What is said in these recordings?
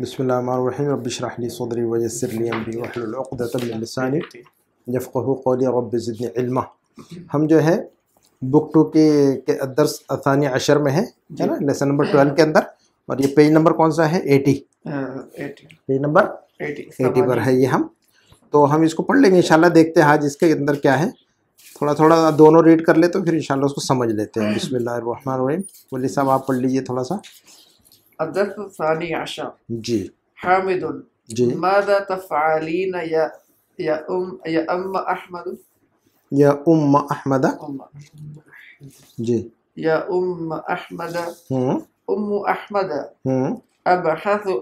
बिस्मिल्लाहिर्रहमानिर्रहीम रब्बि इश्रह ली सदरी व यस्सिर ली अमरी वहलुल उक़दतम मिन लिसानी यफ़क़हू क़ौली रब्बि ज़िदनी इल्मा। हम जो है बुक 2 के दर्स असानी अशर में है ना, लेसन नंबर 12 के अंदर, और ये पेज नंबर कौन सा है? 80। पेज नंबर 80 पर है ये हम। तो हम इसको पढ़ लेंगे इंशाल्लाह, देखते हैं आज इसके अंदर क्या है। थोड़ा थोड़ा दोनों रीड कर ले तो फिर इंशाल्लाह उसको समझ लेते हैं। बिस्मिल्लाहिर्रहमानिर्रहीम। वली साहब आप पढ़ लीजिए थोड़ा सा। अदर्स सानी अशर जी हामिदुन जी। माज़ा तफ़अलीन या अम्म अहमद या उम्म अहमद। जी। या उम्म अहमद उम्म अहमद अबहसु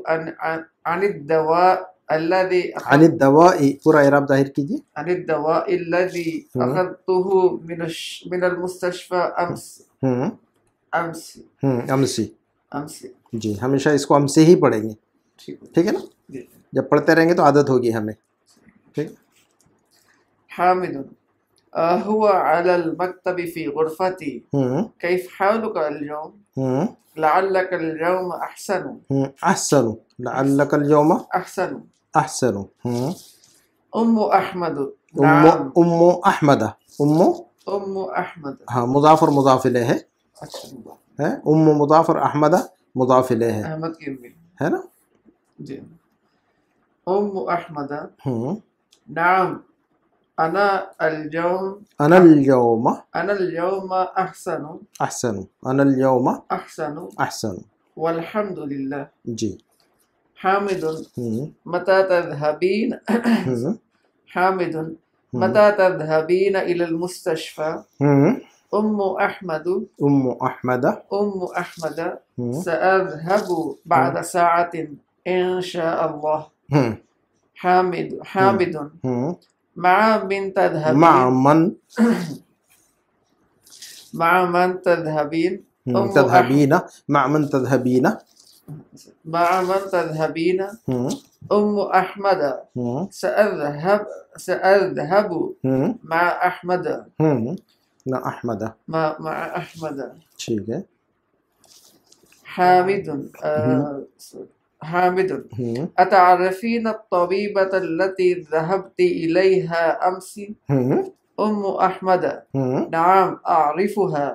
अनिद दवा अल्लज़ी अनिद दवाई, पूरा इराब जाहिर कीजिए। अनिद दवा अल्लज़ी अख़ज़तुहु मिनल मुस्तशफ़ा अमसी। अमसी। जी, हमेशा इसको हमसे ही पढ़ेंगे, ठीक है ना? जब पढ़ते रहेंगे तो आदत होगी हमें, ठीक। हामिदुन हुवा अलल मक्तबी फी गुरफती कैफ हालुका अल-यौम लअल्लका अल-यौम अहसनु अहसनु लअल्लका अल-यौम अहसनु अहसनु। उम्मु अहमद उम्मु अहमद। उम्मु अहमद, हाँ, मुज़ाफ़ और मुज़ाफ़ इलैह है। अच्छा है उम्मु मुज़ाफ़ और अहमद मुज़ाफ़ इलैह है, अहमद की उम्मी है ना? जी। उम्मु अहमद नाम अना अल-यौम अहसनु अहसनु अल-यौम अहसनु अहसनु। वल्हम्दुलिल्लाह। जी। हामिदुन मता तज़हबीन हामिदुन मता तज़हबीन इलल मुस्तशफ़ा उम्मु अहमद सअज़हबु बअद साअतिन इंशाअल्लाह। हामिदुन मअ मन तज़हबीन उम्मु अहमद सअज़हबु मअ अहमद अहमद। ठीक है। हामिदुन अतअरफ़ीन अत-तबीबत अल्लती ज़हबती इलैहा अमसी उम्मु अहमद नअम अअरिफ़ुहा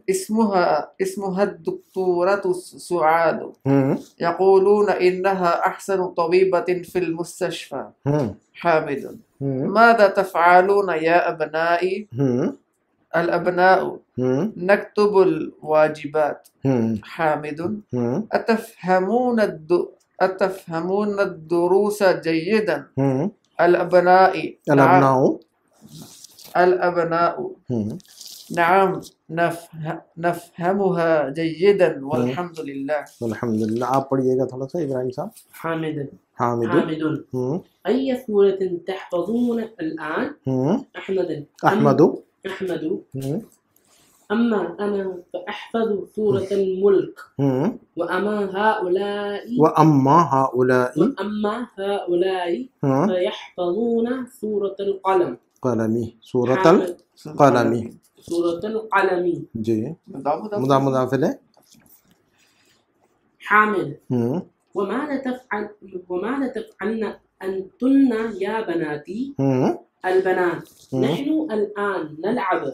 इस्मुहा दुक्तूरतु सुआद यक़ूलून इन्नहा अहसनु तबीबतिन फ़िल मुस्तशफ़ा। हामिदुन माज़ा तफ़अलून या अबनाई अल-अबनाउ नक्तुबुल वाजिबात। हामिदुन अतफ़हमून अद-दुरूस जय्यदन अल-अबनाउ नअम नफ़हमुहा जय्यदन वल्हम्दुलिल्लाह। अल्हम्दुलिल्लाह। आप पढ़िएगा थोड़ा सा इब्राहिम साहब। हामिदुन अय्य सूरतिन तहफ़ज़ून अल-आन अहमदु अम्मा अना फ़अहफ़ज़ु सूरतल मुल्क व अम्मा हाउलाई फ़यहफ़ज़ून सूरतल क़लमी। जी। मुज़ाफ़ इलैह। हामिद वमाज़ा तफ़अलन अंतुन्ना या बनाती अल-बनात नहनु अल-आन नलअबु।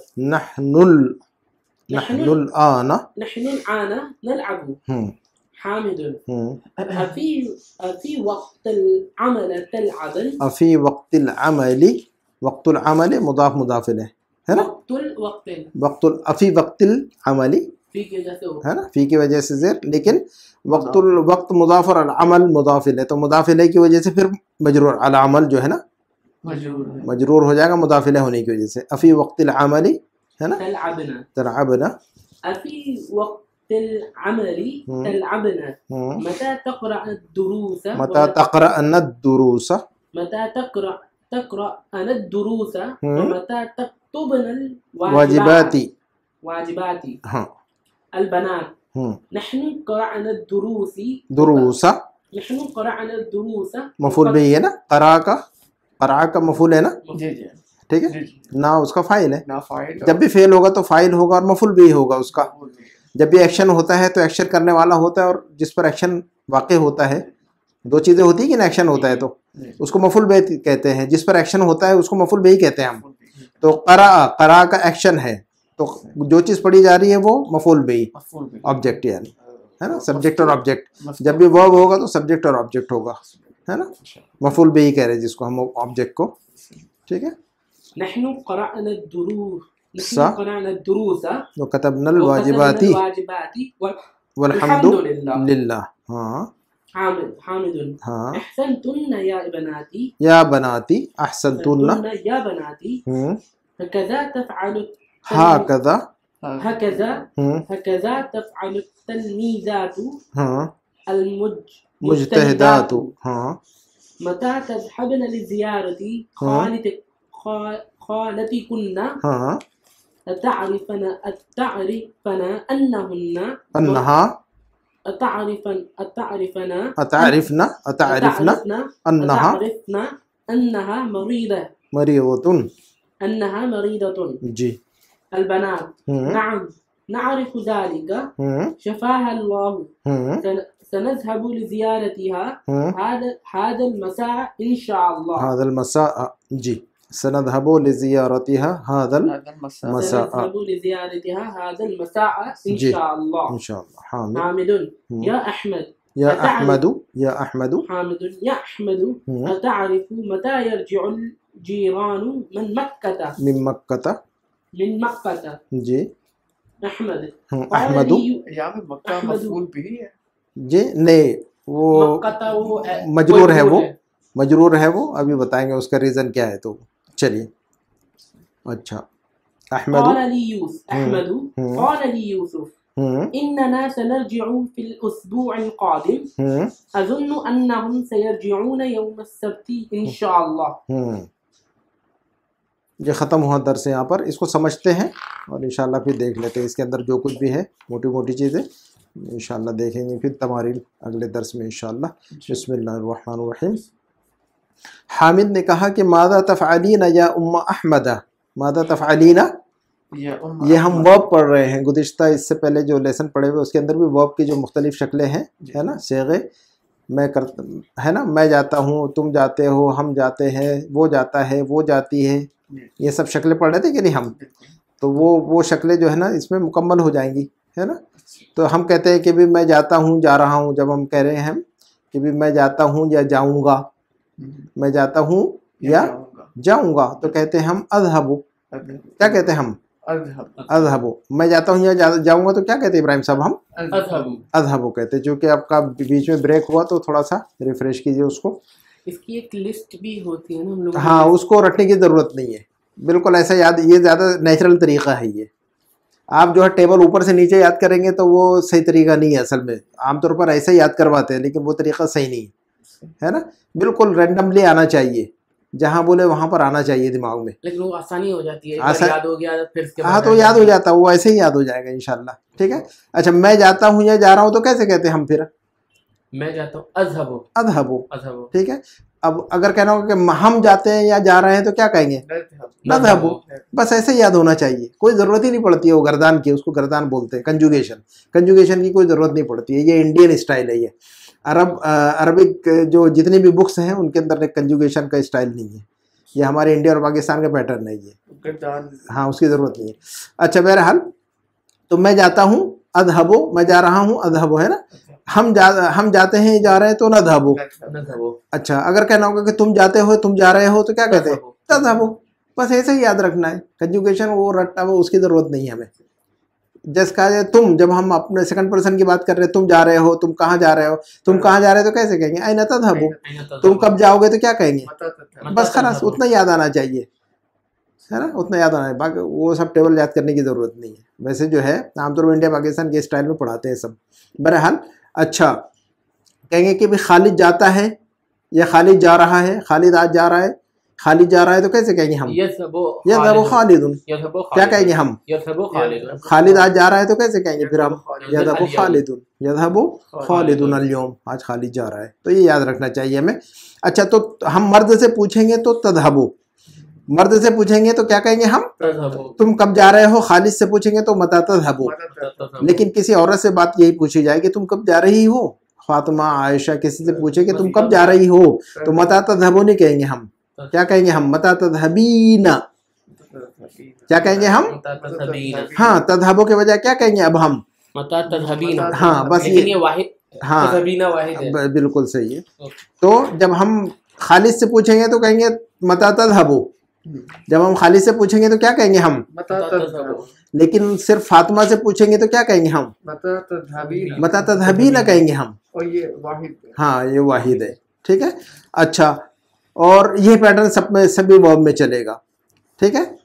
हामिदुन अफ़ी वक़्तिल अमली मुज़ाफ़ मुज़ाफ़ इलैह है ना? अफ़ी वक़्तिल अमली है ना, फ़ी की वजह से ज़ेर, लेकिन वक्त मुज़ाफ़ और अल-अमल मुज़ाफ़ इलैह, तो मुज़ाफ़ इलैह की वजह से फिर मजरूर अल-अमल जो है ना मजरूर हो जाएगा मुज़ाफ़ इलैह होने की वजह से। अफ़ी वक़्तिल अमली है ना, तलअबना। अफ़ी वक़्तिल अमली तलअबना मता तक़रअन दुरूस मता तक्तुबन वाजिबाती। हाँ। अल-बनात नहनु क़रअना दुरूस मफ़ूल भी है ना, क़रा का मफ़ूल है ना, ठीक है ना, उसका फ़ाइल है। जब भी फ़ेल होगा तो फ़ाइल होगा और मफ़ूल भी होगा उसका। जब भी एक्शन होता है तो एक्शन करने वाला होता है, और जिस पर एक्शन वाक़े होता है दो चीज़ें होती है कि ना, एक्शन होता है तो उसको मफूल बे कहते हैं, जिस पर एक्शन होता है उसको मफूल बे ही कहते हैं हम। तो करा का एक्शन है, तो जो चीज़ पढ़ी जा रही है वो मफूल बे, ऑब्जेक्ट यानी, है ना, सब्जेक्ट और ऑब्जेक्ट। जब भी वर्ब होगा तो सब्जेक्ट और ऑब्जेक्ट होगा, है ना, मफूल बे ही कह रहे हैं जिसको हम, ऑब्जेक्ट को। ठीक है। नहनु क़रअना दुरूस व कतबनल वाजिबाती वल्हम्दुलिल्लाह। हाँ हामिदुन हाँ। अहसनतुन्ना या बनाती, या बनाती, अहसनतुन्ना, या बनाती, हकज़ा तफ़अलु, हाकज़ा, हकज़ा तफ़अलु तलमीज़ातु हाँ, मुजतहिदातु। हाँ, मता तज़हबन लिज़ियारती खालतिकुन्ना हाँ, अतअरिफन अन्नहुन्ना अन्नहा, अतअरिफन अन्नहा मरीदतुन। जी। अलबनात नअम नअरिफु ज़ालिका शफ़ाहा अल्लाहु सनज़हबु लिज़ियारतिहा हादल मसा इंशाअल्लाह। हादल मसा, जी, सनज़हबु लिज़ियारतिहा हादल मसा, इंशाअल्लाह। हामिदुन या अहमद, या अहमदु, या अहमदु, हामिदुन या अहमदु अतअरिफु मता यरजिउल जीरानु मिन मक्कता, मिन मक्कता। जी। अहमद, अहमदु, यहाँ पे मक्का मफूल भी है जी, नहीं वो मक्कता वो मजरूर है, वो मजरूर है वो, अभी बताएंगे उसका रीज़न क्या है। तो चलिए, अच्छा, अहमदु क़ाल ली यूसुफ इन्नना सनरजिउ फिल उसबूइल क़ादिम अज़ुन्नु अन्नहुम सयरजिऊन यौम अस्सब्ति इंशाअल्लाह। ये ख़त्म हुआ दर्स यहाँ पर, इसको समझते हैं और इंशाल्लाह फिर देख लेते हैं इसके अंदर जो कुछ भी है, मोटी मोटी चीज़ें इंशाल्लाह देखेंगे फिर तमारीन अगले दर्स में इंशाल्लाह। बिस्मिल्लाहिर्रहमानिर्रहीम। हामिद ने कहा कि मादा तफ़अलीना या उम्मा अहमदा, मादा तफ़अलीना, ये हम वर्ब पढ़ रहे हैं। गुज़िश्ता इससे पहले जो लेसन पढ़े हुए उसके अंदर भी वर्ब की जो मुख्तलिफ़ शक्लें हैं, है ना, सेगे, मैं कर, है ना, मैं जाता हूँ, तुम जाते हो, हम जाते हैं, वो जाता है, वो जाती है, ये सब शक्लें पढ़ रहे थे कि नहीं हम। तो वो शक्लें जो है ना इसमें मुकम्मल हो जाएंगी, है ना। तो हम कहते हैं कि भी मैं जाता हूँ, जा रहा हूँ, जब हम कह रहे हैं कि भी मैं जाता हूँ या जाऊँगा, मैं जाता हूँ या जाऊँगा, तो कहते हैं हम अज़हबु। क्या कहते हैं हम? अज़हबु। मैं जाता हूँ या जाऊँगा तो क्या कहते हैं इब्राहिम साहब? हम अज़हबु कहते हैं। चूँकि आपका बीच में ब्रेक हुआ तो थोड़ा सा रिफ्रेश कीजिए उसको। इसकी एक लिस्ट भी होती है ना हम लोग, हाँ, उसको रटने की ज़रूरत नहीं है, बिल्कुल ऐसा याद, ये ज़्यादा नेचुरल तरीक़ा है ये। आप जो है टेबल ऊपर से नीचे याद करेंगे तो वो सही तरीका नहीं है। असल में आमतौर पर ऐसे ही याद करवाते हैं, लेकिन वो तरीका सही नहीं है ना। बिल्कुल रैंडमली आना चाहिए, जहाँ बोले वहाँ पर आना चाहिए दिमाग में, लेकिन वो आसानी हो जाती है, एक बार याद हो गया फिर इसके बाद हाँ तो याद हो जाता है, वो ऐसे ही याद हो जाएगा इंशाल्लाह। ठीक है। अच्छा, मैं जाता हूँ या जा रहा हूँ तो कैसे कहते हैं हम फिर? मैं जाता हूँ अज़हबु, अज़हबु। ठीक है। अब अगर कहना होगा कि हम जाते हैं या जा रहे हैं तो क्या कहेंगे? नज़हबु। बस ऐसे ही याद होना चाहिए, कोई ज़रूरत ही नहीं पड़ती है वो गर्दान की, उसको गर्दान बोलते हैं। कंजुगेशन की कोई ज़रूरत नहीं पड़ती है, ये इंडियन स्टाइल है। ये अरबिक जो जितनी भी बुक्स हैं उनके अंदर कंजुगेशन का स्टाइल नहीं है, ये हमारे इंडिया और पाकिस्तान का पैटर्न है ये। हाँ, उसकी ज़रूरत नहीं है। अच्छा, बहरहाल, तो मैं जाता हूँ अज़हबु, मैं जा रहा हूँ अज़हबु, है ना। हम जाते हैं, जा रहे हैं तो नज़हबु। अच्छा, अगर कहना होगा कि तुम जाते हो, तुम जा रहे हो तो क्या कहते हैं? तज़हबु। बस ऐसे ही याद रखना है, कंजुगेशन वो रट्टा वो उसकी ज़रूरत नहीं है हमें। जैसे कहा जाए तुम, जब हम अपने सेकंड पर्सन की बात कर रहे हैं, तुम जा रहे हो, तुम कहाँ जा रहे हो, तुम कहाँ जा रहे हो तो कैसे कहेंगे? ऐना तज़हबु। तुम कब जाओगे तो क्या कहेंगे? बस खलास, उतना याद आना चाहिए, है ना, उतना याद आना है। बाकी वो सब टेबल याद करने की ज़रूरत नहीं है। वैसे जो है आमतौर पर इंडिया पाकिस्तान के स्टाइल में पढ़ाते हैं सब। बहरहाल, अच्छा, कहेंगे कि भी खालिद जाता है या खालिद जा रहा है, खालिद आज जा रहा है, खालिद जा रहा है तो कैसे कहेंगे हम? यज़हबु खालिदुन। क्या कहेंगे हम? खालिद आज जा रहा है तो कैसे कहेंगे फिर हम? यज़हबु खालिदुन, यज़हबु खालिदुन अल-यौम, आज खालिद जा रहा है। तो ये याद रखना चाहिए हमें। अच्छा, तो हम मर्द से पूछेंगे तो तज़हबु, मर्द से पूछेंगे तो क्या कहेंगे हम? तुम कब जा रहे हो। खालिद से पूछेंगे तो मता तज़हबु। लेकिन किसी औरत से बात यही पूछी जाए कि तुम कब जा रही हो, फातिमा, आयशा किसी से पूछे कि तुम कब जा रही हो, तो मता तज़हबू नहीं कहेंगे हम, क्या कहेंगे हम? मता तज़हबीना। क्या कहेंगे हम? मता तज़हबीना। हाँ, तज़हबू के बजाय क्या कहेंगे अब हम? मता तज़हबीना। हाँ बस लेकिन ये ये वाहिद, हाँ तज़हबीना वाहिद है। बिल्कुल सही है। तो जब हम खालिद से पूछेंगे तो कहेंगे मता तज़हबू, जब हम खालिद से पूछेंगे तो क्या कहेंगे हम? मता तज़हबू। लेकिन सिर्फ फातिमा से पूछेंगे तो क्या कहेंगे हम? मता तज़हबीना। मता तज़हबीना कहेंगे हम। और ये वाहिद है। हाँ ये वाहिद है, ठीक है। अच्छा, और ये पैटर्न सब में सभी वर्ब में चलेगा, ठीक है।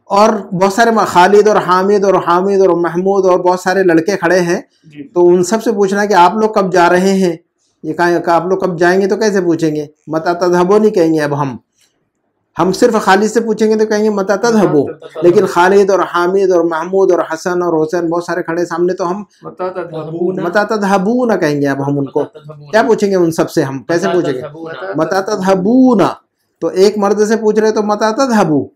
और बहुत सारे खालिद और हामिद और महमूद और बहुत सारे लड़के खड़े हैं, तो उन सब से पूछना कि आप लोग कब जा रहे हैं, ये कहा आप लोग कब जाएंगे तो कैसे पूछेंगे? मता तज़हबू नहीं कहेंगे अब हम सिर्फ खालिद से पूछेंगे तो कहेंगे मता तज़हबू, लेकिन खालिद और हामिद और महमूद और हसन और हुसैन बहुत सारे खड़े सामने, तो हम मता तज़हबूना। मता तज़हबू ना कहेंगे। अब हम उनको क्या पूछेंगे? उन सब से हम कैसे पूछेंगे? मता तज़हबूना। तो एक मर्द से पूछ रहे तो मता तज़हबू,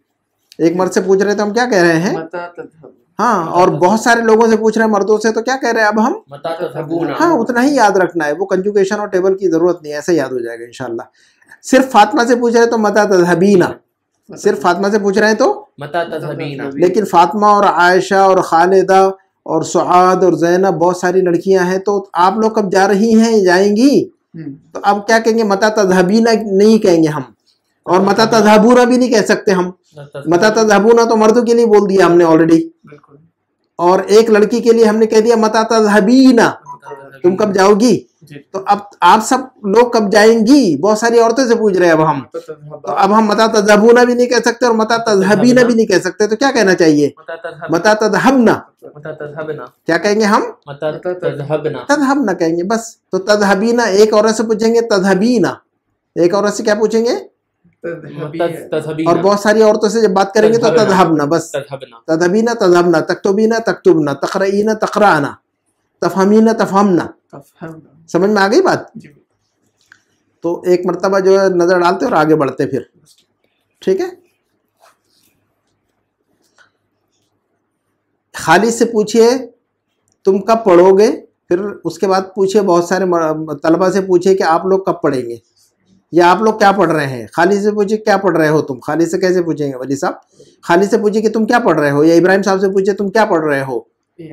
एक मर्द से पूछ रहे तो हम क्या कह रहे हैं? मता तज़हबू। हाँ, और बहुत सारे लोगों से पूछ रहे हैं मर्दों से तो क्या कह रहे हैं अब हम? मता तज़हबूना। हाँ, उतना ही याद रखना है, वो कंजुगेशन और टेबल की जरूरत नहीं है, ऐसे याद हो जाएगा इंशाल्लाह। सिर्फ फातिमा से पूछ रहे हैं तो मता तज़हबीना, सिर्फ फातिमा से पूछ रहे हैं तो मता तज़हबीना। लेकिन फातिमा और आयशा और खालिदा और सुआद और ज़ैनब बहुत सारी लड़कियां हैं, तो आप लोग कब जा रही हैं, जाएंगी? तो अब क्या कहेंगे? मता तज़हबीना नहीं कहेंगे हम, और मता तज़हबूना भी नहीं कह सकते हम। मता तज़हबूना तो मर्दों के लिए बोल दिया हमने ऑलरेडी, बिल्कुल। और एक लड़की के लिए हमने कह दिया मता तज़हबीना, तुम कब जाओगी। तो अब आप सब लोग कब जाएंगी, बहुत सारी औरतों से पूछ रहे हैं अब हम, तो अब हम मता तज़हबूना भी नहीं कह सकते और मता तज़हबीना भी नहीं कह सकते, तो क्या कहना चाहिए? मता तज़हबना। मता तज़हबना। क्या कहेंगे हम? मता तज़हबना। तज़हबना कहेंगे बस। तो तज़हबीना एक औरत से पूछेंगे, तज़हबीना एक औरत से क्या पूछेंगे? तज़हबीना। और बहुत सारी औरतों से जब बात करेंगे तो तज़हबना बस। तज़हबना। तज़हबीना तज़हबना, तक्तुबीना तक्तुबना, तक़रईना तक़राना, तफ़हमीना तफ़हमना। तफ़हमना। समझ में आ गई बात? तो एक मर्तबा जो है नजर डालते और आगे बढ़ते फिर, ठीक है। खालिद से पूछिए तुम कब पढ़ोगे, फिर उसके बाद पूछिए बहुत सारे तलबा से पूछिए कि आप लोग कब पढ़ेंगे, या आप लोग क्या पढ़ रहे हैं। खालिद से पूछिए क्या पढ़ रहे हो तुम। खालिद से कैसे पूछेंगे वली साहब? खालिद से पूछिए कि तुम क्या पढ़ रहे हो, या इब्राहिम साहब से पूछिए तुम क्या पढ़ रहे हो। मादा,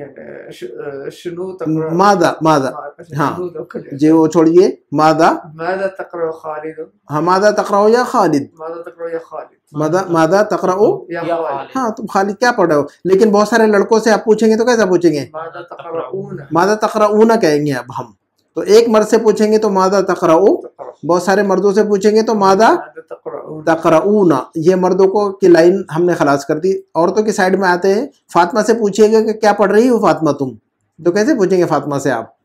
मादा, हाँ जी, वो छोड़िए, मादा तक़रा खालिद। हाँ, मादा तक़राओ या खालिद, मादा तक़राओ, हाँ तुम खालिद क्या पढ़ रहे हो। लेकिन बहुत सारे लड़कों से आप पूछेंगे तो कैसा पूछेंगे? मादा तक़राऊना कहेंगे अब हम। तो एक मर्द से पूछेंगे तो मादा तक़राऊ, बहुत सारे मर्दों से पूछेंगे तो मादा तक़राऊना। ये मर्दों को की लाइन हमने खलास कर दी। औरतों की साइड में आते हैं। फातिमा से पूछिएगा कि क्या पढ़ रही हो फातिमा तुम, तो कैसे पूछेंगे फातिमा से आप?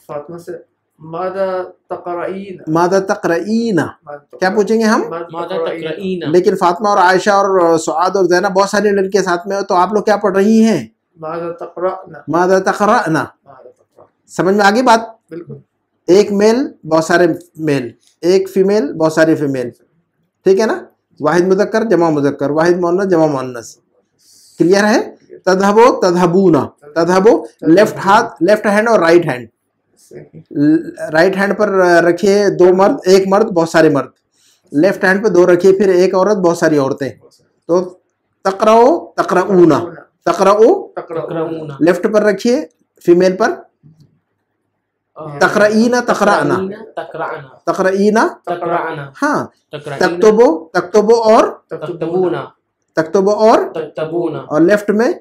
फातिमा से मादा तक़राईना। मादा तक़राईना क्या पूछेंगे हम? मादा तक़राईना। लेकिन फातिमा और आयशा और सुआद और ज़ैनब बहुत सारी लड़कियां साथ में हो, तो आप लोग क्या पढ़ रही हैं? मादा तक़राना। मादा तक़राना। समझ में आ गई बात? बिल्कुल। एक मेल बहुत सारे मेल, एक फीमेल बहुत सारी फीमेल, ठीक है ना। वाहिद मुज़क्कर जमा मुज़क्कर, वाहिद मुअन्नस जमा मुअन्नस, क्लियर है। तज़हबो तज़हबूना, तज़हबो लेफ्ट हाथ, लेफ्ट हैंड और राइट हैंड। राइट हैंड पर रखिए दो मर्द, एक मर्द बहुत सारे मर्द, लेफ्ट हैंड पे दो रखिए, फिर एक औरत बहुत सारी औरतें। तो तक़राओ तक़राऊना, तक़राओ तक़राऊना। लेफ्ट पर रखिए, फीमेल पर तक़राईना तक़राना, तक़राईना तक़राना, हाँ। तक्तुबो, तक्तुबो और तक्तबूना, तक्तुबो और तक्तबूना, और लेफ्ट में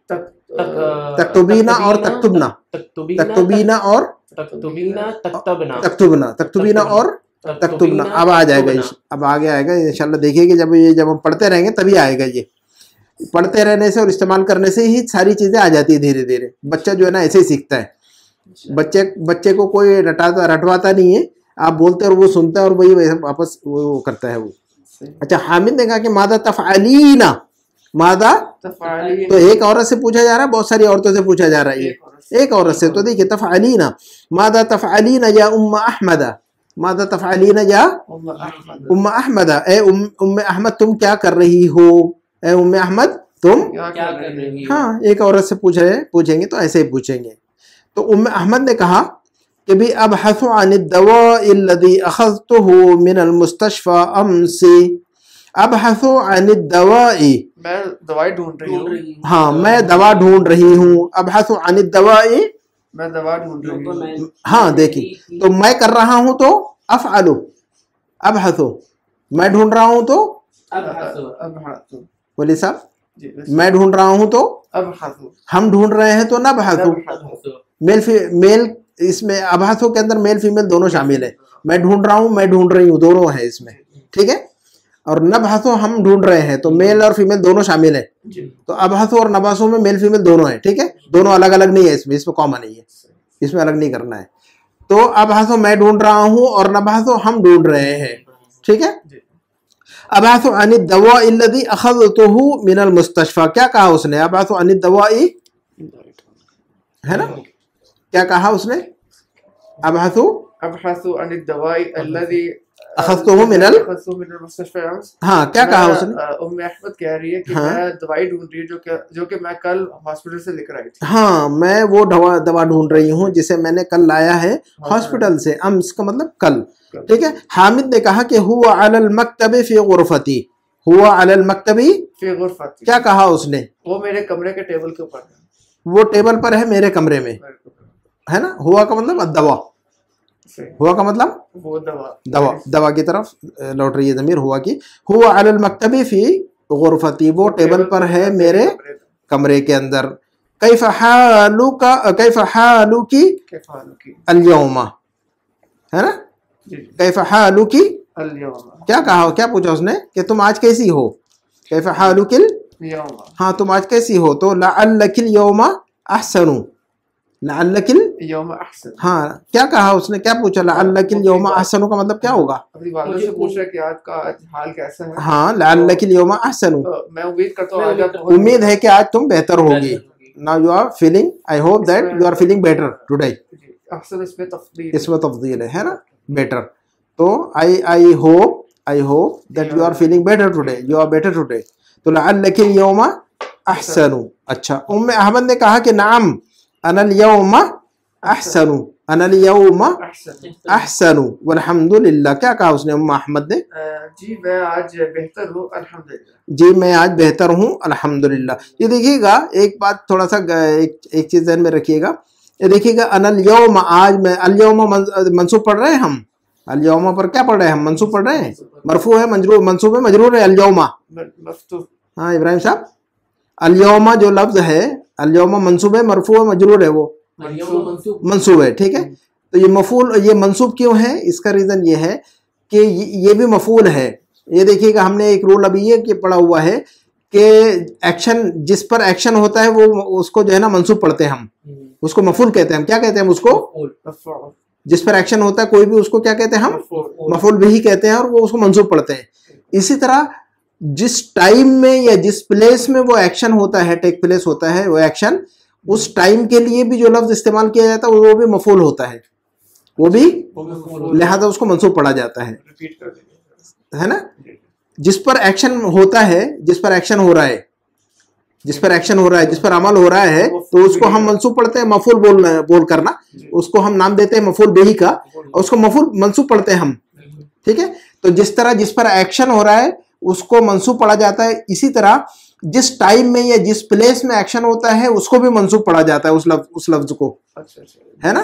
तक्तुबीना और तक्तुबना, तक्तुबीना और तक्तुबीना, तक्तबना, तक्तुबना, तक्तुबीना और तक्तुबना। अब आ जाएगा, अब आगे आएगा इंशाल्लाह। देखिए जब हम पढ़ते रहेंगे तभी आएगा। ये पढ़ते रहने से और इस्तेमाल करने से ही सारी चीज़ें आ जाती है धीरे धीरे। बच्चा जो है ना ऐसे ही सीखता है। बच्चे को कोई रटवाता नहीं है, आप बोलते और वो सुनता है और वही वापस वो करता है वो। अच्छा, हामिद ने कहा कि मादा तफ़अलीना, मादा तो एक औरत से पूछा जा रहा है, बहुत सारी औरतों से पूछा जा रहा है, ये एक औरत से। तो देखिए तफ़अलीना, मादा तफ़अलीना या उम्मा अहमदा, मादा तफ़अलीना या उम्मा अहमदा, ए उम्मे अहमद तुम क्या कर रही हो, ए उम्मे अहमद तुम क्या कर रही हो। हाँ, एक औरत से पूछेंगे तो ऐसे ही पूछेंगे। तो उम्मे अहमद ने कहा कि भी अबहसु अन दवाई लदी अखज़तुहु मिनल मुस्तशफा अमसी। अबहसु अन दवाई, मैं दवाई ढूंढ रही हूँ। हाँ मैं दवा ढूंढ रही हूँ। अबहसु अन दवाई, मैं दवा ढूंढ रही हूँ। हाँ देखिए, तो मैं कर रहा हूँ तो अफ़अलु, अबहसु मैं ढूंढ रहा हूँ तो अबहसु। बोलिए साहब, जी, मैं ढूंढ रहा हूँ तो अबहसु। हम ढूंढ रहे हैं तो नबहसु। मेल इसमें अबहसु के अंदर मेल फीमेल दोनों शामिल है। मैं ढूंढ रहा हूँ, मैं ढूंढ रही हूँ, दोनों है इसमें, ठीक है। और नबहसु हम ढूंढ रहे हैं, तो मेल और फीमेल दोनों शामिल है। तो अबहसु और नबहसु में मेल फीमेल दोनों है, ठीक है, दोनों अलग अलग नहीं है, इसमें कॉमन नहीं है, इसमें अलग नहीं करना है। तो अबहसु मैं ढूंढ रहा हूँ और नबहसु हम ढूंढ रहे हैं, ठीक है। अबहसु अन दवाई लदी अखज़तुहु मिनल मुस्तशफा, क्या कहा उसने? अबहसु अन दवाई, है ना, क्या कहा उसने? अबहसु अन दवाई अल्लज़ी अखज़तुहु मिनल मुस्तशफा अम्स। हाँ, क्या कहा उसने? उम्मे अहमद कह रही है कि हाँ? मैं दवाई ढूंढ रही हूँ जो कि मैं कल हॉस्पिटल से लेकर आई थी। हाँ, मैं वो दवा ढूंढ रही हूँ जिसे मैंने कल लाया है हॉस्पिटल से। अम्स का मतलब कल, ठीक है। हामिद ने कहा कि हुआ अलल मक्तबी फी गुरफती, हुआ अलल मक्तबी फी गुरफती, क्या कहा उसने? वो मेरे कमरे के टेबल के ऊपर है, वो टेबल पर है मेरे कमरे में, है ना। हुआ का मतलब दवा, हुआ का मतलब वो दवा, दवा की तरफ लौट रही है ज़मीर हुआ की। हुआ अलल मक्तबी फी गुरफती, वो टेबल पर है मेरे कमरे के अंदर। कैफ़ हालुका, कैफ़ हालुकी अल-यौमा, है ना। कैफ़ हालुकी, क्या कहा, क्या पूछा उसने कि तुम आज कैसी हो? कैफ़ हालुकिल यौमा, हाँ तुम आज कैसी हो? तो लअल्लकिल यौमा अहसनु, लअल्लकिल यौमा अहसन, हाँ क्या कहा उसने, क्या पूछा? लअल्लकिल यौमा अहसनु का मतलब क्या होगा? अपनी वालिदा से पूछ रहा है कि आज हाल कैसा है। हाँ, लअल्लकिल यौमा अहसनु, मैं उम्मीद करता हूँ आज आप, उम्मीद है कि आज तुम बेहतर होगी। Now you are feeling, I hope that you are feeling better today. अहसन इसमें तफदील है ना, बेटर। तो I hope that you are feeling better today, you are better today. तो लअल्लकिल यौमा अहसनु। अच्छा, उम्मे अहमद ने कहा कि नाम अनल यौमा अहसनु, अनल यौमा अहसनु वल्हम्दुलिल्लाह। क्या कहा उसने उम्मे अहमद ने? जी मैं आज बेहतर हूँ अल्हम्दुलिल्लाह, जी मैं आज बेहतर हूँ अल्हम्दुलिल्लाह। ये देखिएगा एक बात, थोड़ा सा एक चीज ध्यान में रखिएगा। ये देखिएगा अनल यौमा, आज मैं अल यौमा मंसूब पढ़ रहे हैं हम, अल यौमा पर क्या पढ़ रहे हैं हम? मंसूब पढ़ रहे हैं, मरफू है, मंसूब है, मजरूर है, अल यौमा। हाँ इब्राहिम साहब, अल यौमा जो लफ्ज है, अल यौमा मंसूब है, मरफू है, मजरूर है, वो मंसूब है, ठीक है। तो ये मफूल, ये मंसूब क्यों है? इसका रीजन ये है कि ये भी मफूल है। ये देखिएगा हमने एक रूल अभी ये कि पढ़ा हुआ है कि एक्शन, जिस पर एक्शन होता है वो उसको जो है ना मंसूब पढ़ते हैं हम, उसको मफूल कहते हैं हम। क्या कहते हैं हम उसको? जिस पर एक्शन होता है कोई भी, उसको क्या कहते हैं हम? मफूल बिही कहते हैं, और वो उसको मंसूब पढ़ते हैं। इसी तरह जिस टाइम में या जिस प्लेस में वो एक्शन होता है, टेक प्लेस होता है वो एक्शन, उस टाइम के लिए भी जो लफ्ज इस्तेमाल किया जाता है वो भी मफूल होता है, वो भी, लिहाजा उसको मंसूब पढ़ा जाता है ना। जिस पर एक्शन होता है, जिस पर एक्शन हो रहा है, जिस पर एक्शन हो रहा है, जिस पर अमल हो रहा है, तो उसको हम मंसूब पढ़ते हैं, मफूल बोल करना, उसको हम नाम देते हैं मफूल बिही का, और उसको मफूल मंसूब पढ़ते हैं हम, ठीक है। तो जिस तरह जिस पर एक्शन हो रहा है उसको मंसूब पढ़ा जाता है, इसी तरह जिस टाइम में या जिस प्लेस में एक्शन होता है उसको भी मंसूब पढ़ा जाता है, उस लफ्ज को, है ना।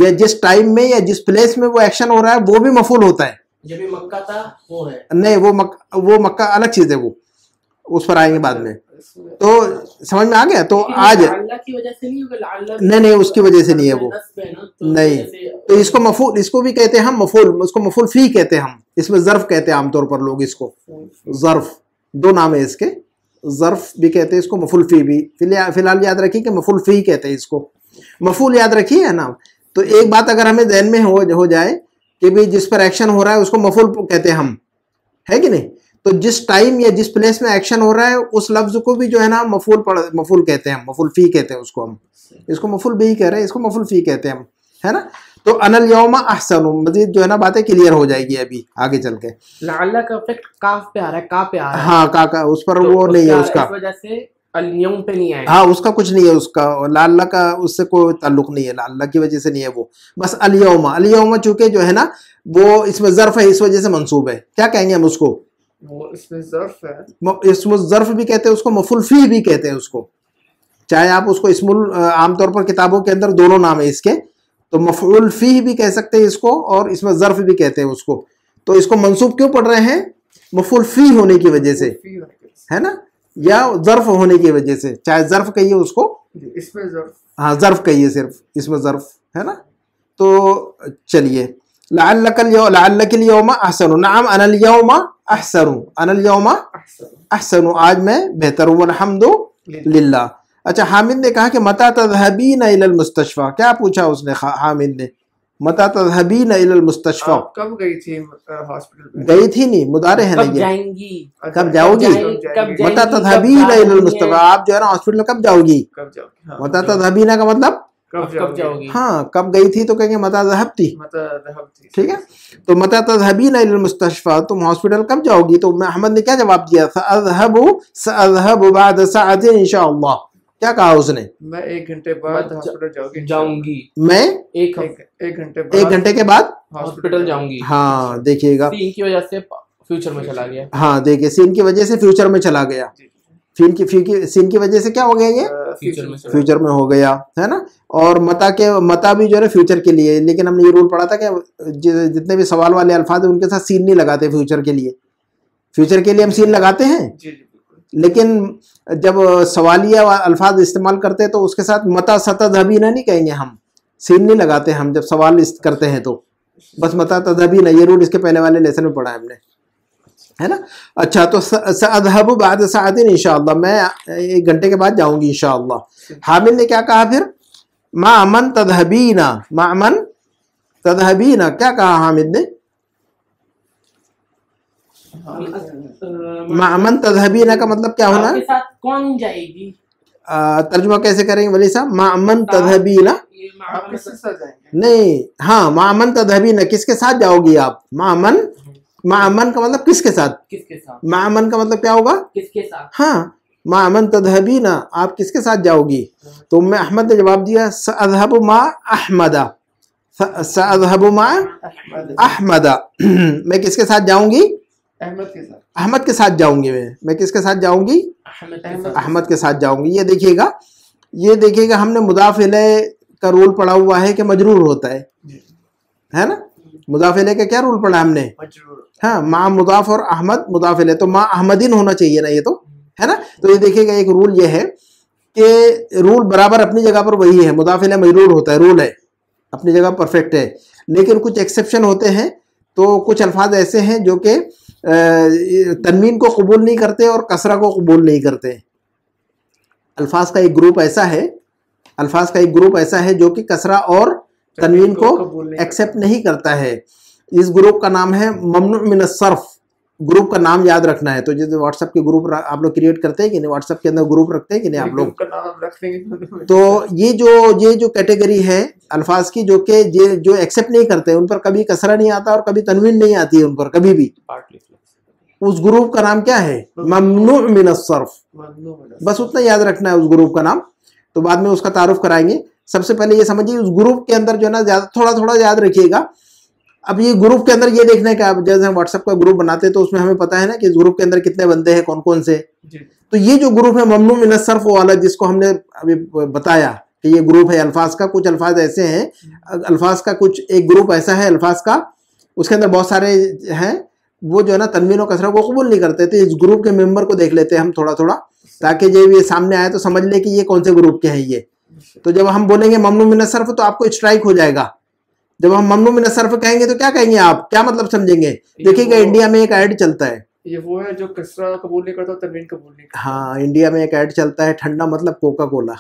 या जिस टाइम में या जिस प्लेस में वो एक्शन हो रहा है वो भी मफूल होता है। जब ये मक्का था वो है नहीं, वो मक्का अलग चीज है, वो उस पर आएंगे बाद में। तो समझ में आ गया। तो आज अल्लाह की वजह से नहीं होगा, नहीं उसकी वजह से नहीं है वो, नहीं। तो इसको मफूल, इसको भी कहते हैं हम मफूल, उसको मफूल फी कहते हैं हम, इसमें ज़र्फ कहते हैं आमतौर पर लोग इसको। ज़र्फ, दो नाम है इसके, ज़र्फ भी कहते हैं इसको, मफूल फी भी। फिलहाल याद रखिए कि मफूल फी कहते हैं इसको, मफूल याद रखिए, है ना। तो एक बात अगर हमें ध्यान में हो जाए कि भाई जिस पर एक्शन हो रहा है उसको मफूल कहते हैं हम, है कि नहीं। तो जिस टाइम या जिस प्लेस में एक्शन हो रहा है उस लफ्ज को भी जो है ना मफूल कहते हैं हम, मफूल फी कहते हैं उसको हम। इसको मफूल भी कह रहे हैं, इसको मफूल फी कहते हैं हम, है ना। तो अनल यौमा अहसनु, मजीद जो है ना बातें क्लियर हो जाएगी अभी आगे चल के। लअल्ला का इफेक्ट काफ पे आ रहा है, का पे आ रहा है। हाँ का उस पर तो वो नहीं है उसका, इस वजह से अल-यौम पे नहीं आएगा। हाँ, उसका कुछ नहीं है, उसका लाल्ला का उससे कोई ताल्लुक नहीं है, लाल्ला की वजह से नहीं है वो, बस अल-यौमा। अल-यौमा चूंकि जो है ना वो इसमें ज़र्फ है, इस वजह से मंसूब है। क्या कहेंगे हम उसको? वो इसमें ज़र्फ है, इसमें ज़र्फ भी कहते हैं उसको, मफ़ूल फ़ीह भी कहते हैं उसको। चाहे आप उसको इस्मुल, आमतौर पर किताबों के अंदर दोनों नाम है इसके, तो मफ़ऊल फ़ीह भी कह सकते हैं इसको, और इसमें ज़र्फ भी कहते हैं उसको। तो इसको मंसूब क्यों पढ़ रहे हैं? मफ़ऊल फ़ीह होने की वजह से, फी होने की वजह है ना, या ज़र्फ होने की वजह से, चाहे ज़र्फ कहिए उसको, से। इसमें ज़र्फ, हाँ ज़र्फ कहिए सिर्फ, इसमें ज़र्फ है ना। तो चलिए, लअल्लकल यौमा अहसनु, नअम अनल यौमा अहसनु, अनल यौमा अहसन अहसनु, आज मैं बेहतर हूँ, वल्हम्दु लिल्लाह। अच्छा, हामिद ने कहा कि मता तज़हबीना इलल मुस्तशफ़ा, क्या पूछा उसने हामिद ने? मता तज़हबीना इलल मुस्तशफ़ा, आप कब गई थी हॉस्पिटल में? गई थी नहीं, मुदारे है ना कब ये, जाएंगी? कब जाओगी? कब मता जाएंगी? तज़हबीना कब इलल जा मुस्तशफ़ा, रही हैं? आप जो है ना हॉस्पिटल कब जाओगी? कब जाओगी? हाँ, मता तज़हबीना का मतलब, कब जाओगी? हाँ, कब गई थी तो कहेंगे मता ज़हबती, मतलब ठीक है। तो मता तज़हबीना इलल मुस्तशफ़ा, तुम हॉस्पिटल कब जाओगी? तो मैं अहमद ने क्या जवाब दिया? सअज़हबु बअद सअतिन इंशाअल्लाह। क्या कहा उसने? मैं 1 घंटे बाद हॉस्पिटल जाऊंगी। मैं एक एक घंटे बाद 1 घंटे के बाद हॉस्पिटल जाऊंगी। हाँ देखिएगा, सीन की वजह से फ्यूचर में चला गया। हाँ देखिए, सीन की वजह से फ्यूचर में चला गया। सीन की वजह से क्या हो गया ये? फ्यूचर में चला फ्यूचर में हो गया, है ना। और मता भी जो है फ्यूचर के लिए, लेकिन हमने ये रूल पढ़ा था कि जितने भी सवाल वाले अल्फाज हैं उनके साथ सीन नहीं लगाते फ्यूचर के लिए। फ्यूचर के लिए हम सीन लगाते हैं, जी जी बिल्कुल। लेकिन जब सवालिया अल्फाज इस्तेमाल करते हैं तो उसके साथ मता तज़हबीना नहीं कहेंगे, हम सीन नहीं लगाते हम जब सवाल करते हैं, तो बस मता तज़हबीना, ये रूल इसके पहले वाले लेसन में पढ़ा है हमने, है ना। अच्छा, तो सअज़हबु बअद सअतिन इंशाअल्लाह, मैं 1 घंटे के बाद जाऊंगी इंशाअल्लाह। हामिद ने क्या कहा फिर? माअमन तज़हबीना, माअमन तज़हबीना, क्या कहा हामिद ने? माअमन तज़हबीना का मतलब क्या होना? आपके साथ कौन जाएगी? तर्जुमा कैसे करेंगे वली साहब? माअमन तज़हबीना, ये आप किसके साथ जाएंगे? नहीं, हाँ, माअमन तज़हबीना, किसके साथ जाओगी आप? माअमन का मतलब किसके साथ? किसके साथ? माअमन का मतलब क्या होगा? किसके साथ? हाँ, माअमन तज़हबीना, आप किसके साथ जाओगी? तो मैं अहमद ने जवाब दिया सअज़हबु मा अहमदा, सअज़हबु मा अहमदा, मैं किसके साथ जाऊंगी? अहमद के साथ। अहमद के साथ जाऊंगी, मैं किसके साथ जाऊंगी? अहमद के साथ जाऊंगी। ये देखिएगा हमने मुदाफ़ इलैह का रूल पढ़ा हुआ है कि मजरूर होता है ना। मुदाफ़ इलैह का क्या रूल पढ़ा हमने? मजरूर। हाँ, मा मुदाफ़ और अहमद मुदाफ़ इलैह, तो मा अहमदिन होना चाहिए ना, ये तो है ना। तो ये देखिएगा एक रूल ये है कि रूल बराबर अपनी जगह पर वही है, मुदाफ़ इलैह मजरूर होता है, रूल है अपनी जगह परफेक्ट है, लेकिन कुछ एक्सेप्शन होते हैं। तो कुछ अल्फाज ऐसे हैं जो कि तनवीन को कबूल नहीं करते और कसरा को कबूल नहीं करते। अल्फाज का एक ग्रुप ऐसा है जो कि कसरा और तनवीन को एक्सेप्ट नहीं करता है। इस ग्रुप का नाम है ममनू मिन सर्फ। ग्रुप का नाम याद रखना है। तो जैसे व्हाट्सएप के ग्रुप आप लोग क्रिएट करते हैं कि नहीं, व्हाट्सएप के अंदर ग्रुप रखते हैं कि नहीं आप लोग? का नाम रख देंगे। तो ये जो कैटेगरी है अल्फाज की जो कि जो एक्सेप्ट नहीं करते, उन पर कभी कसरा नहीं आता और कभी तनवीन नहीं आती है उन पर कभी भी। उस ग्रुप का नाम क्या है? ममनू मिन सर्फ। बस उतना याद रखना है उस ग्रुप का नाम, तो बाद में उसका तारुफ कराएंगे। सबसे पहले ये समझिए उस ग्रुप के अंदर जो है ना थोड़ा थोड़ा याद रखिएगा। अब ये ग्रुप के अंदर ये देखना है कि आप जैसे हम व्हाट्सएप का ग्रुप बनाते हैं तो उसमें हमें पता है ना कि इस ग्रुप के अंदर कितने बंदे हैं, कौन कौन से। तो ये जो ग्रुप है ममनू मिन सर्फ वाला, जिसको हमने अभी बताया कि ये ग्रुप है अल्फाज का, कुछ अल्फाज ऐसे हैं, अल्फाज का कुछ एक ग्रुप ऐसा है अल्फाज का, उसके अंदर बहुत सारे हैं वो जो है ना तनवीन और कसरा को कबूल नहीं करते। तो इस ग्रुप के मेंबर को देख लेते हैं हम थोड़ा थोड़ा, ताकि जब ये सामने आए तो समझ ले कि ये कौन से ग्रुप के हैं ये। तो जब हम बोलेंगे ममनू मिन सर्फ तो आपको स्ट्राइक हो जाएगा। जब हम ममनू मिन सर्फ कहेंगे तो क्या कहेंगे आप, क्या मतलब समझेंगे? देखिएगा इंडिया में एक ऐड चलता है, ये वो है जो कसरा कबूल नहीं करता, तनवीन कबूल नहीं करता। हाँ, इंडिया में एक ऐड चलता है, ठंडा मतलब कोका कोला।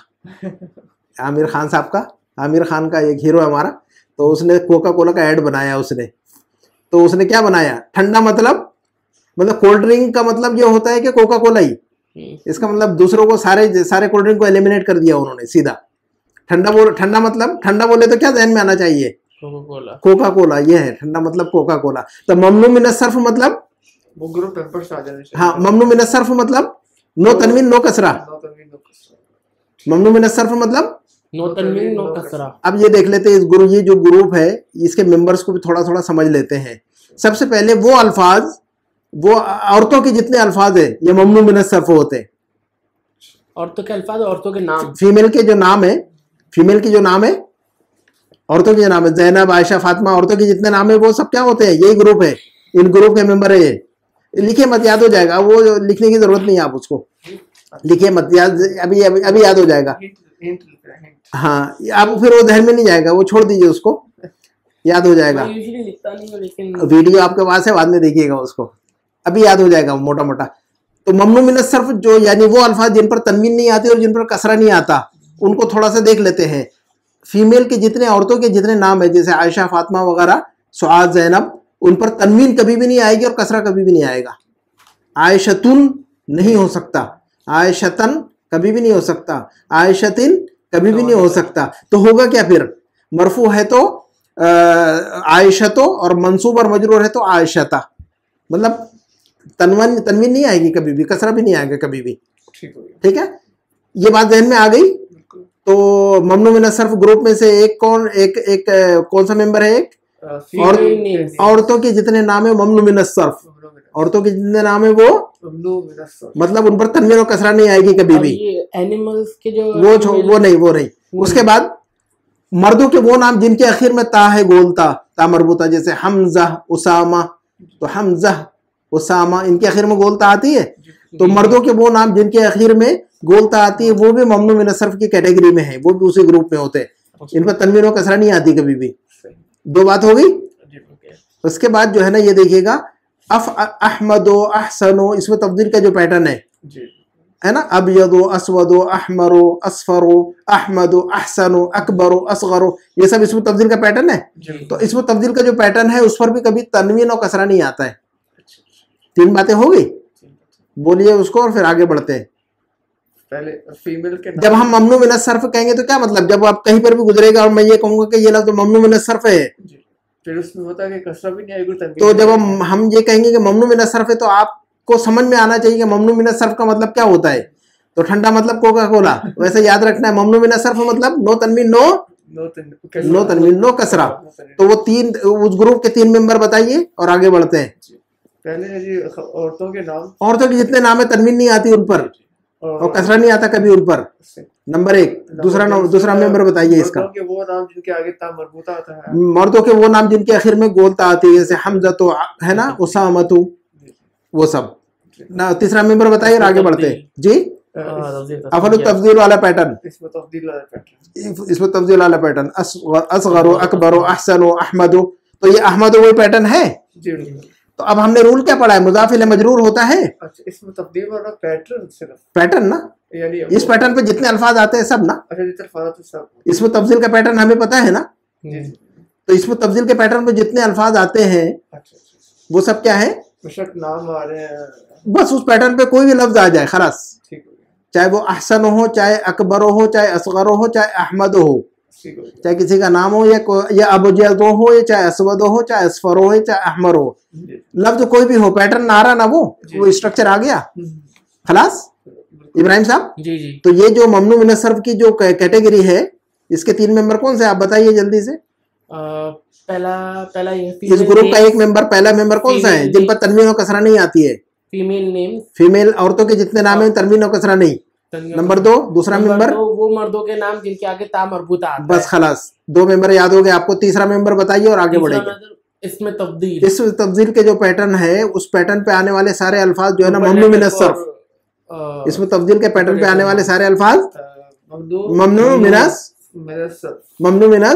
आमिर खान साहब का, आमिर खान का एक हीरो है हमारा, तो उसने कोका कोला का ऐड बनाया उसने। तो उसने क्या बनाया? ठंडा मतलब कोल्ड ड्रिंक का मतलब ये होता है कि कोका कोला ही। इसका मतलब दूसरों को सारे कोल्ड ड्रिंक को एलिमिनेट कर दिया उन्होंने सीधा। ठंडा मतलब ठंडा बोले तो क्या ध्यान में आना चाहिए? Coca Cola. ये है ठंडा मतलब कोका कोला। तो ममनू मिन सर्फ मतलब वो ग्रुप मेंबर्स आ जाने चाहिए। हाँ, ममनू मिन सर्फ मतलब नो तनवीन नो कसरा, नो तनवीन नो कसरा। ममनू मिन सर्फ मतलब नो तनवीन नो कसरा। अब ये देख लेते हैं इस ये जो ग्रुप है इसके मेंबर्स को भी थोड़ा थोड़ा समझ लेते हैं। सबसे पहले वो अल्फाज, वो औरतों के जितने अल्फाज है ये ममनू मिन सर्फ होते हैं। औरतों के अल्फाज, औरतों के नाम, फीमेल के जो नाम है, फीमेल की जो नाम है, औरतों के जो नाम है जैनब, आयशा, फातिमा, औरतों के जितने नाम है वो सब क्या होते हैं, यही ग्रुप है, इन ग्रुप के मेंबर है ये। लिखिए मत, याद हो जाएगा, वो लिखने की जरूरत नहीं है, आप उसको लिखिए मत, याद अभी अभी अभी याद हो जाएगा। हाँ, आप फिर वो ध्यान में नहीं जाएगा, वो छोड़ दीजिए उसको, याद हो जाएगा। मैं यूजुअली लिखता नहीं हूँ, लेकिन वीडियो आपके पास है, बाद में देखिएगा उसको, अभी याद हो जाएगा मोटा मोटा। तो ममनू मिन सर्फ जो यानी वो अल्फाज जिन पर तनवीन नहीं आती और जिन पर कसरा नहीं आता, उनको थोड़ा सा देख लेते हैं। फीमेल के जितने, औरतों के जितने नाम है जैसे आयशा, फातिमा वगैरह, सुआद, जैनब, उन पर तनवीन कभी भी नहीं आएगी और कसरा कभी भी नहीं आएगा। आयशतुन नहीं हो सकता, आयशतन कभी भी नहीं हो सकता, आयशतिन कभी भी नहीं हो सकता। तो होगा क्या फिर, मरफू है तो आयशतो और मंसूब और मजरूर है तो आयशता, मतलब तनवीन नहीं आएगी कभी भी, कसरा भी नहीं आएगा कभी भी। ठीक है, ये बात ध्यान में आ गई। तो ममनू मिन सर्फ ग्रुप में से एक कौन सा मेंबर है, एक और औरतों के जितने नाम है ममनू मिन सर्फ, औरतों के जितने नाम है वो मतलब उन पर तनवीन और कसरा नहीं आएगी कभी भी। एनिमल्स के जो वो नहीं। उसके बाद मर्दों के वो नाम जिनके आखिर में ता है, गोलता, ता मरबूता, जैसे हमजा, उसामा, तो हमजा, उसामा, इनके आखिर में गोलता आती है। तो मर्दों के वो नाम जिनके आखिर में गोलता आती है वो भी ममनू मिन सर्फ की कैटेगरी में है, वो भी उसी ग्रुप में होते हैं, इन पर तनवीन और कसरा नहीं आती कभी भी। दो बात हो गई। उसके बाद जो है ना, ये देखिएगा अफ, अहमदो, अहसनो, इसमें तब्दील का जो पैटर्न है ना, अबयदो, अस्वदो, अहमरो, असफरो, अहमदो, अहसनो, अकबरो, असगरो, ये सब इसमें तब्दील का पैटर्न है। तो इसमें तब्दील का जो पैटर्न है उस पर भी कभी तनवीन और कसरा नहीं आता है। तीन बातें हो गई, बोलिए उसको और फिर आगे बढ़ते हैं। पहले फीमेल के जब हम ममनू मिन सर्फ कहेंगे तो क्या मतलब, जब आप कहीं पर भी गुजरेगा और मैं ये कहूंगा कि ये लफ्ज ममनू मिन सर्फ है, फिर उसमें होता है कि कसरा भी नहीं आएगी, तो जब हम ये कहेंगे कि ममनू मिन सर्फ है तो आपको समझ में आना चाहिए कि ममनू मिन सर्फ का मतलब क्या होता है। तो ठंडा मतलब कोका कोला, वैसे याद रखना है। ममनू मिन सर्फ मतलब नो तनवीन नो कसरा। तो वो तीन, उस ग्रुप के तीन मेंबर बताइए और आगे बढ़ते हैं। पहले जी औरतों के नाम, औरतों के जितने नाम है तनवीन नहीं आती उन पर और कसरा नहीं आता कभी उन पर, नंबर एक। दूसरा मेंबर बताइए इसका। मर्दों के वो नाम जिनके आगे ता मरबूता आता है, मर्दों के वो नाम जिनके आखिर में गोलता आती है, जैसे हमजतो है ना, उसामतु, वो सब ना। तीसरा मेंबर बताइए और आगे बढ़ते हैं जी। अफल तफदील वाला पैटर्न, इसमें तफदील वाला पैटर्न, असगरो, अकबरो, अहसनो, अहमदो, तो ये अहमदो वही पैटर्न है। तो अब हमने रूल क्या पढ़ा है, मुजाफ इले मजरूर होता है। अच्छा, इसमें तब्दील वाला पैटर्न, सिर्फ पैटर्न ना, यानी इस पैटर्न पे जितने अल्फाज आते हैं सब ना, अच्छा जितने अल्फाज सब, इसमें तब्दील का पैटर्न हमें पता है ना। तो इसमें तब्दील के पैटर्न पे जितने अल्फाज आते हैं वो सब क्या है, बेशक नाम आ रहे हैं, बस उस पैटर्न पे कोई भी लफ्ज आ जाए खलास, चाहे वो अहसन हो, चाहे अकबर हो, चाहे असगर हो, चाहे अहमद हो, चाहे किसी का नाम हो, या अबजदो हो, या चाहे असवद हो, चाहे असफर हो, चाहे अहमर हो, लफ्ज कोई भी हो, पैटर्न आ रहा ना, वो स्ट्रक्चर आ गया खलास। इब्राहिम साहब जी। तो ये जो ममनू मिन सर्फ की जो कैटेगरी है, इसके तीन मेंबर कौन से आप बताइए जल्दी से। पहला इस ग्रुप का एक मेंबर, पहला मेंबर कौन सा है जिन पर तनवीन और कसरा नहीं आती है, फीमेल नेम, फीमेल औरतों के जितने नाम है तनवीन और कसरा नहीं। नंबर दो, दूसरा मेंबर वो मर्दों के नाम जिनके आगे ता मरबूता आता है। बस खलास, दो मेंबर याद हो गए आपको। तीसरा मेंबर बताइए और आगे बढ़ेंगे। इसमें तब्दील, इस तब्दील के जो पैटर्न है उस पैटर्न पे आने वाले सारे अल्फाज जो है ना ममनू मिन सर्फ, इसमें तब्दील के पैटर्न पे आने वाले सारे अल्फाज ममनू मिन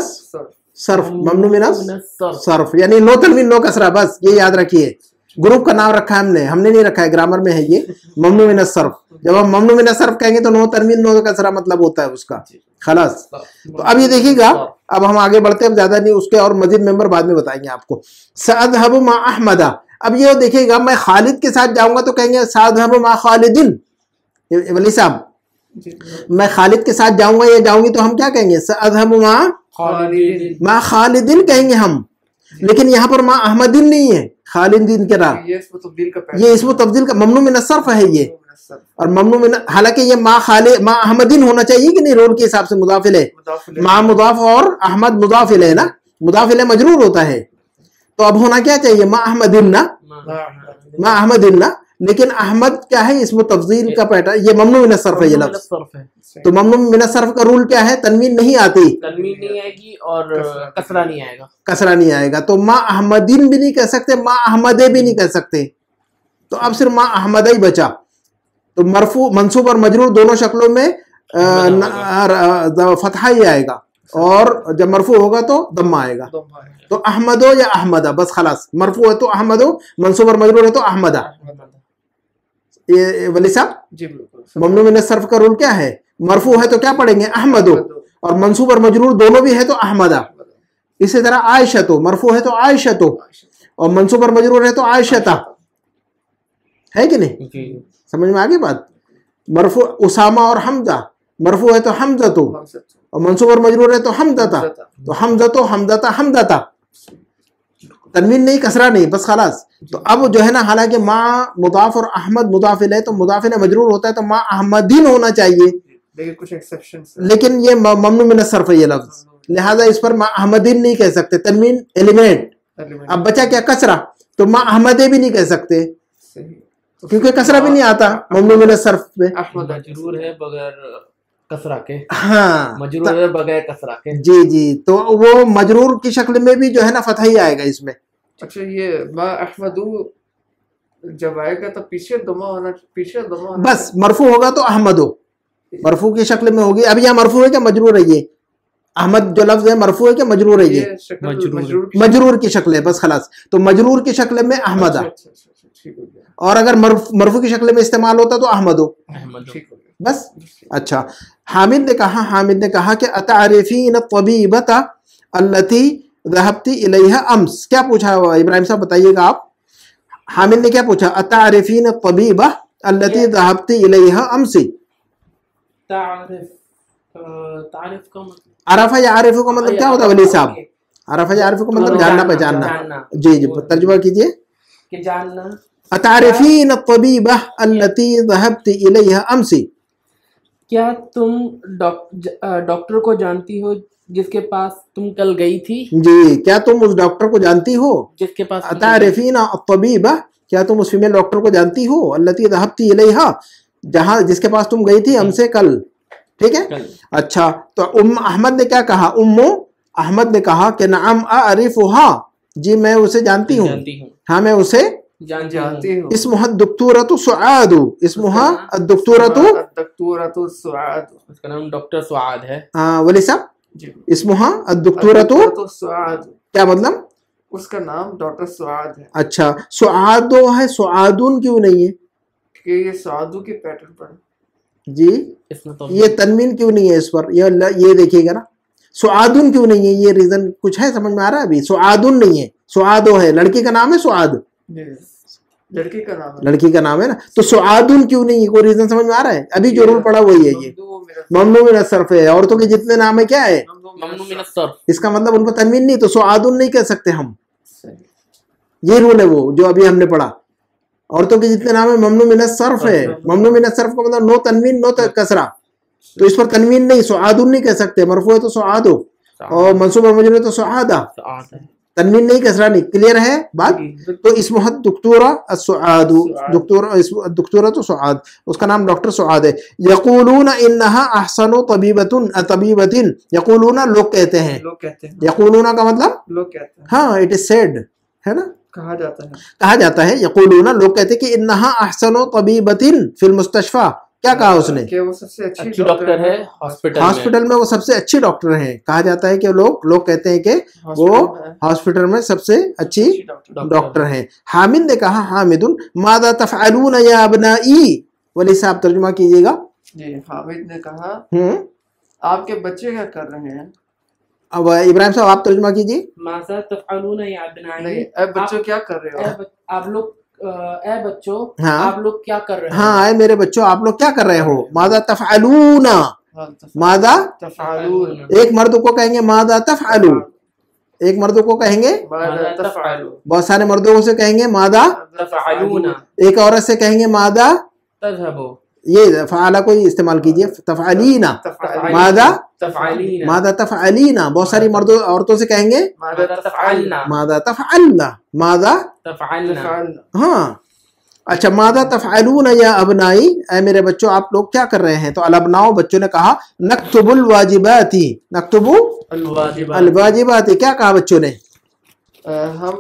सर्फ, यानी नो तनवीन नो कसरा, बस ये याद रखिए। ग्रुप का नाम रखा है हमने नहीं रखा है, ग्रामर में है ये ममनू मिन सर्फ। जब हम ममनू मिन सर्फ कहेंगे तो नो तनवीन नो कसरा मतलब होता है उसका खलास। तो अब ये देखिएगा, अब हम आगे बढ़ते हैं, अब ज्यादा नहीं, उसके और मजीद मेंबर बाद में बताएंगे आपको। सअज़हबु मा अहमदा, अब ये देखिएगा, मैं खालिद के साथ जाऊंगा तो कहेंगे सअज़हबु मा खालिदिन। वली साहब, मैं खालिद के साथ जाऊंगा या जाऊंगी तो हम क्या कहेंगे, सअज़हबु मा खालिदिन कहेंगे हम। लेकिन यहाँ पर मा अहमदिन नहीं है, खालिदिन के नाम, ये इसमें तब्दील का ममनू मिन सर्फ है ये। सर्फ, और ममनू मिन, हालांकि ये मा खाले मा अहमदीन होना चाहिए कि नहीं, रोल के हिसाब से मुदाफ इलैह, मुदाफ इलैह, मा मुदाफ और अहमद मुदाफ इलैह ना, मुदाफ इलैह मजरूर होता है, तो अब होना क्या चाहिए, मा अहमदीन ना, मा अहमदीन ना, लेकिन अहमद क्या है, इसमें तफजील का पैटर्न, ये ममनू मिन सर्फ है ये लफ्ज, सर्फ है, तो ममनू मिन सर्फ का रूल क्या है, तनवीन नहीं आती, तनवीन नहीं आएगी और कसरा नहीं आएगा, कसरा नहीं आएगा, तो मा अहमदीन भी नहीं कह सकते, मा अहमदे भी नहीं कह सकते, तो अब सिर्फ मा अहमदा ही बचा, तो मरफू मंसूब और मजरूर दोनों शक्लों में फतहा ही आएगा, और जब मरफू होगा तो दम्मा आएगा, तो अहमदो या अहमदा, बस खलास, मरफू है तो अहमदो, मंसूब और मजरूर है तो अहमदा। ये वली साहब जी बिल्कुल, ममनू मिन सर्फ का रूल क्या है, मरफू है तो क्या पढ़ेंगे, अहमदो, और मंसूब और मजरूर दोनों भी है तो अहमदा। इसी तरह आयशा तो मरफू है तो आयशा तो, और मंसूब और मजरूर है तो आयशता, है कि नहीं, समझ में आ गई बात। मरफू उसामा और हमजा, मरफू है तो हमजा तो, और मंसूब और मजरूर है तो हमदता, तो हमजा तो हमदता हमदता, तनवीन नहीं कसरा नहीं, बस खलास। तो अब जो है ना, हालांकि माँ मुदाफ और अहमद मुदाफ इलैह, तो मुदाफ इलैह मजरूर होता है, तो माँ अहमदीन होना चाहिए, लेकिन कुछ एक्सेप्शंस, लेकिन ये ममनू मिन सर्फ है ये लफ्ज, लिहाजा इस पर माँ अहमदीन नहीं कह सकते, तनवीन एलिमिनेट। अब बचा क्या, कसरा, तो माँ अहमदे भी नहीं कह सकते, क्योंकि कसरा भी नहीं आता ममनू मिन सर्फ में, मजरूर है बगैर कसरा के, हाँ मजरूर है बगैर कसरा के, जी जी, तो वो मजरूर की शक्ल में भी जो है ना फतह ही आएगा इसमें। अच्छा, ये मा अहमदू जब आएगा तो पीछे दमा होना, पीछे दमा होना, बस मरफू होगा तो अहमदो, मरफू की शक्ल में होगी। अब यहाँ मरफू है क्या मजरूर है, ये अहमद जो लफ्ज है मरफू है क्या मजरूर है, ये मजरूर की शक्ल है, बस खलास, तो मजरूर की शक्ल में अहमदा, और अगर मरफू की शक्ल में इस्तेमाल होता तो अहमदो, बस। अच्छा, हामिद ने कहा कि अतारिफीन तबीबता अल्लती ज़हबती इलैहा अम्स, क्या पूछा इब्राहिम साहब बताइएगा आप, हामिद ने क्या पूछा, अतारिफीन तबीबा अल्लती ज़हबती इलैहा अम्सी, तारिफ का मतलब अरफा या आरिफ का मतलब क्या होता है वली साहब, अरफा या आरिफ का मतलब जानना पहचानना, जी जी तर्जुमा कीजिए, कि जानना। अतारिफीन तबीबा अल्लती ज़हबती इलैहा अम्सी, क्या तुम डॉक्टर को जानती हो जिसके पास तुम कल गई थी, जी क्या तुम उस डॉक्टर को जानती हो, जिसके पास अतारिफीना तबीबा, क्या तुम उस फीमेल डॉक्टर को जानती हो, अल्लती ज़हबती इलैहा, जहां जिसके पास तुम गई थी हमसे कल, ठीक है। अच्छा, तो अहमद ने क्या कहा, उम्मो अहमद ने कहा कि नअम आरिफुहा, जी मैं उसे जानती हूँ, हाँ मैं उसे जानती हूँ, इस्मुहा दुक्तूरतु सुआदु, इस्मुहा दुक्तूरतु सुआद, उसका नाम डॉक्टर सुआद है। हाँ वली साहब, इस्मुहा दुक्तूरतु सुआद, क्या मतलब, उसका नाम डॉक्टर सुआद है। अच्छा, सुआदो है, सुआदुन क्यों नहीं है, कि ये सुआदू के पैटर्न पर जी, ये तनवीन क्यों नहीं है इस पर, ये देखिएगा ना, सुआदुन क्यों नहीं है, ये रीजन कुछ है समझ में आ रहा है, अभी सुआदुन नहीं है, सुआदो है, लड़की का नाम है सुआद, लड़की का नाम है, लड़की का नाम है ना, तो सुआदुन क्यों नहीं है, कोई रीजन समझ में आ रहा है, अभी जो रूल पड़ा वही है, ये ममनू मिन सर्फ है, औरतों के जितने नाम है क्या है ममनू मिन सर्फ, इसका मतलब उन पर तनवीन नहीं, तो सुआदुन नहीं कह सकते हम, ये रूल है वो जो अभी हमने पढ़ा, औरतों के जितने नाम है ममनू मिन सर्फ है, ममनू मिन सर्फ का मतलब नो तनवीन नो कसरा, तो इस पर तनवीन नहीं, सुआदुन नहीं कह सकते, मरफू है तो सुआदो, और मंसूब और मजरूर है तो सुआदा, तनवीन नहीं कसरा नहीं, क्लियर है बात। तो इस्मुहा दुक्तूरा अस्सुआदु, दुक्तूरा तो सुआद, उसका नाम डॉक्टर सुआद है। यक़ूलूना इन्नहा अहसनु तबीबतिन, यक़ूलूना लोग कहते हैं, यक़ूलूना का मतलब लोग कहते हैं, हाँ इट इज सेड, है ना, कहा जाता है, यक़ूलूना लोग कहते हैं कि इन्नहा अहसनु तबीबतिन फिल मुस्तशफा, क्या कहा उसने, कि वो सबसे अच्छी डॉक्टर है हॉस्पिटल में वो सबसे अच्छी डॉक्टर हैं, कहा जाता है कि लोग कहते हैं कि वो हॉस्पिटल में सबसे अच्छी डॉक्टर हैं। हामिद ने कहा, हामिदुन मादा तफ़अलून या अबनाई, वली साहब तर्जुमा कीजिएगा। जी, हामिद ने कहा आपके बच्चे क्या कर रहे हैं, अब इब्राहिम साहब आप तर्जुमा कीजिए। मादा तफ़अलून या अबनाई, नहीं बच्चों क्या कर रहे हो, आप लोग ए बच्चों, हाँ, आप लोग क्या कर रहे हो, हाँ आए मेरे बच्चों आप लोग क्या कर रहे हो, मादा तफ़अलूना, मादा तफ़अलून, एक मर्द को कहेंगे मादा तफ़अलू, एक मर्द को कहेंगे, बहुत सारे मर्दों से कहेंगे मादा, तफ़अलूना, एक औरत से कहेंगे मादा तज़हबु, ये फ़अला को इस्तेमाल कीजिए, तफ़अलीना, मादा तफ़अलीना, मादा तफ़अलीना। बहुत सारी मर्दों औरतों से कहेंगे मादा तफ़अलना, मादा तफ़अलना, मादा तफ़अलना, हाँ। अच्छा, मादा तफ़अलूना या अबनाई, ऐ मेरे बच्चों आप लोग क्या कर रहे हैं? तो अलअबनाओ, बच्चों ने कहा नक्तुबुल वाजिबाती, नक्तुबु अल-वाजिबात, अल वाजिबाती। क्या कहा बच्चों ने? हम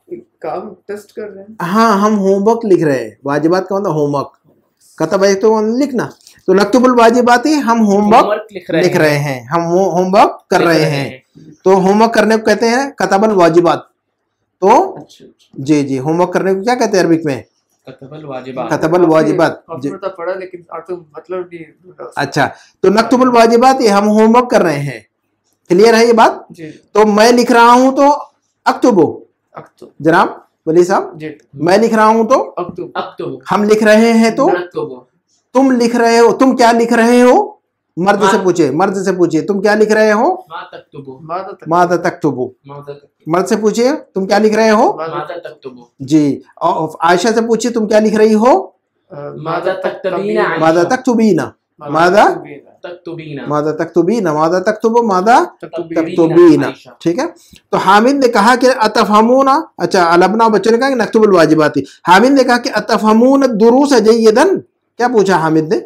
एक काम टेस्ट कर रहे हैं। हाँ, हम होमवर्क लिख रहे हैं। वाजिबात का मतलब होमवर्क, कतब है तो लिखना। तो नक्तुबुल वाजिबाती, हम होमवर्क लिख रहे हैं, हम होमवर्क कर रहे हैं। तो होमवर्क करने को कहते हैं कतबल वाजिबात। तो अच्छा, जी जी, होमवर्क करने को क्या कहते हैं अरबिक में? कतबल वाजिबात, कतबल वाजिबात। काफी मतलब पढ़ा, लेकिन तो मतलब नहीं ढूंढा उसका। अच्छा, तो नक्तुबुल वाजिबात, ये हम होमवर्क कर रहे हैं। क्लियर है ये बात? जी। तो मैं लिख रहा हूं तो अक्तुबु, अक्तुब, जनाब वली साहब, जी। मैं लिख रहा हूं तो अक्तुब, अक्तुब, हम लिख रहे हैं तो नक्तुब, तुम लिख रहे हो। तुम क्या लिख रहे हो? मर्द मा- से पूछे, मर्द से पूछे तुम क्या लिख रहे हो? मा तक्तुबु, मादा तक, मादा तक्तुबु। मादा तक्तुबु, मर्द से पूछिए तुम क्या लिख रहे हो? मादा तक्तुबु, जी। और आयशा से पूछिए तुम क्या लिख रही हो? मादा तक्तबीना, मादा तक्तुबीना, मादा तक्तुबीना, मादा तक्तुबीना, मादा तक्तुबु, मादा तक्तुबीना, तक्तुबीना। आयशा। ठीक है। तो हामिद ने कहा कि अतफहमूना, अच्छा अलअबना बच्चों ने कहा कि नक्तुबुल वाजिबाती। हामिद ने कहा कि अतफहमून दुरूस जय्यदन। क्या पूछा हामिद ने?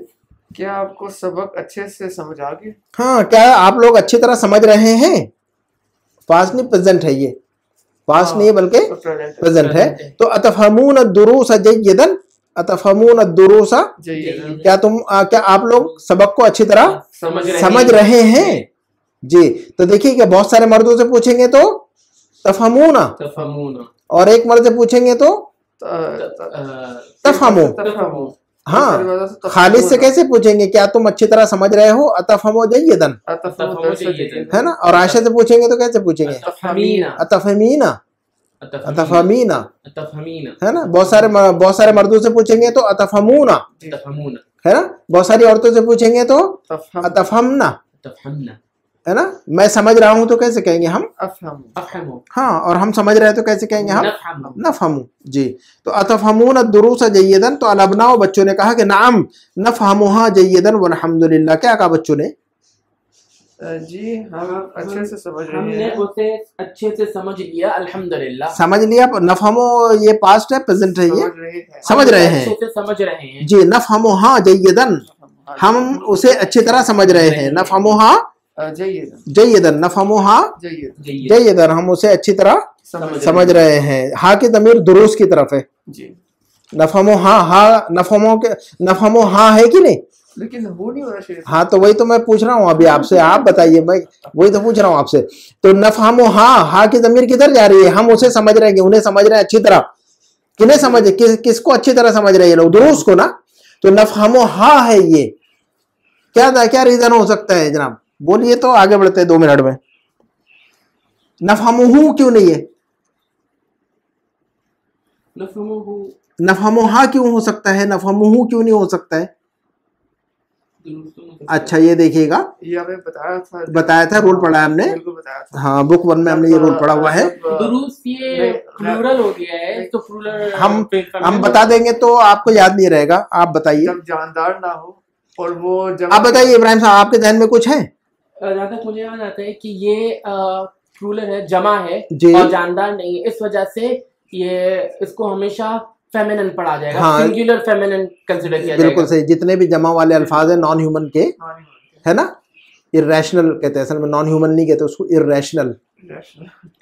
क्या आपको सबक अच्छे से समझ आ गया? हाँ, क्या आप लोग अच्छी तरह समझ रहे हैं? पास्ट नहीं प्रेजेंट है ये, पास्ट नहीं है बल्कि प्रेजेंट है। तो अतफहमून दुरूस जय्यदन, अतफहमून दुरूस, जी। क्या तुम क्या आप लोग सबक को अच्छी तरह समझ रहे हैं? जी। तो देखिए कि बहुत सारे मर्दों से पूछेंगे तो तफहमूना, तफहमूना, और एक मर्द से पूछेंगे तो तफहमू। तफहमू। हाँ, खालिद से कैसे पूछेंगे क्या तुम अच्छी तरह समझ रहे हो? अतफहमू जय्यदन, है ना। और आयशा से पूछेंगे तो कैसे पूछेंगे? तफहमीना, अतफहमीना, अतफहमीना, तफहमीना, है ना। बहुत सारे मर्दों से पूछेंगे तो अतफहमूना, तफहमूना, है ना। बहुत सारी औरतों से पूछेंगे तो अतफहमना, तफहमना, है ना। मैं समझ रहा हूं तो कैसे कहेंगे हम? अफहमु, हाँ, और हम समझ रहे हैं तो कैसे कहेंगे हम? नफहमु, नफहमु। जी। तो अतफहमून दुरूस जय्यदन, तो अलअबनाओ बच्चों ने कहा कि नाम नफहमुहा जय्यदन वल्हम्दुलिल्लाह। क्या कहा बच्चों ने? जी, हम अच्छे से समझ रहे हमने हैं। उसे अच्छे से समझ लिया, अल्हम्दुलिल्लाह। समझ लिया। नफहमो ये पास्ट है, प्रेजेंट है, ये समझ रहे हैं। अच्छे से समझ रहे हैं। जी। नफहमुहा जय्यदन, हम उसे अच्छी तरह समझ रहे हैं। नफहमुहा जय्यदन, नफहमुहा जय्यदन, हम उसे अच्छी तरह समझ रहे हैं। हा की ज़मीर दुरूस की तरफ है। नफहमुहा, हा नफहमुहा है कि नहीं? लेकिन वो नहीं हो रहा शेर। हाँ, तो वही तो मैं पूछ रहा हूँ अभी आपसे, आप बताइए, मैं वही तो पूछ रहा हूँ आपसे। तो नफहमुहा, हा की ज़मीर किधर जा रही है? हम उसे समझ रहे हैं, उन्हें समझ रहे हैं अच्छी तरह। किन्हें समझ, किसको अच्छी तरह समझ रहे हैं लोग? दुरूस को ना। तो नफहमुहा है ये। क्या रीजन हो सकता है जनाब? बोलिए तो आगे बढ़ते हैं 2 मिनट में। नफहमुहु क्यों नहीं है? नफहमुहा क्यों हो सकता है? नफहमुहु क्यों नहीं हो सकता है? अच्छा, ये देखिएगा, ये हमें बताया था, रूल पढ़ा है हमने। बताया था। हाँ, बुक 1 में हमने ये रूल पढ़ा हुआ है। दुरूस ये प्लूरल हो गया है, तो प्लूरल हम बता देंगे तो आपको याद नहीं रहेगा। आप बताइए। जब जानदार ना हो और वो जब आप बताइए इब्राहिम साहब, आपके ध्यान में कुछ है? जहाँ तक मुझे याद आता है कि ये प्लूरल है, जमा है जी। और जानदार नहीं है, इस वजह से ये इसको हमेशा फेमिनिन पढ़ा जाएगा। हाँ, सिंगुलर फेमिनिन कंसीडर किया जाएगा। बिल्कुल सही। जितने भी जमा वाले अल्फाज है नॉन ह्यूमन के, है ना, इर्रेशनल कहते हैं। असल में नॉन ह्यूमन नहीं कहते उसको, इर्रेशनल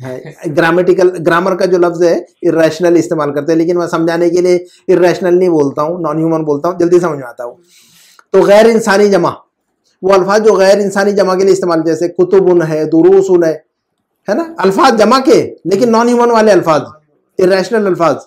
है। ग्रामर का जो लफ्ज है इर्रेशनल इस्तेमाल करते हैं, लेकिन मैं समझाने के लिए इर्रेशनल नहीं बोलता हूँ, नॉन ह्यूमन बोलता हूँ, जल्दी समझ में आता हूँ। तो गैर इंसानी जमा, वो अल्फाज जो गैर इंसानी जमा के लिए इस्तेमाल, जैसे कुतुबुन है, दुरूसुन है ना, अल्फाज जमा के लेकिन नॉन ह्यूमन वाले अल्फाज, इर्रेशनल अल्फाज,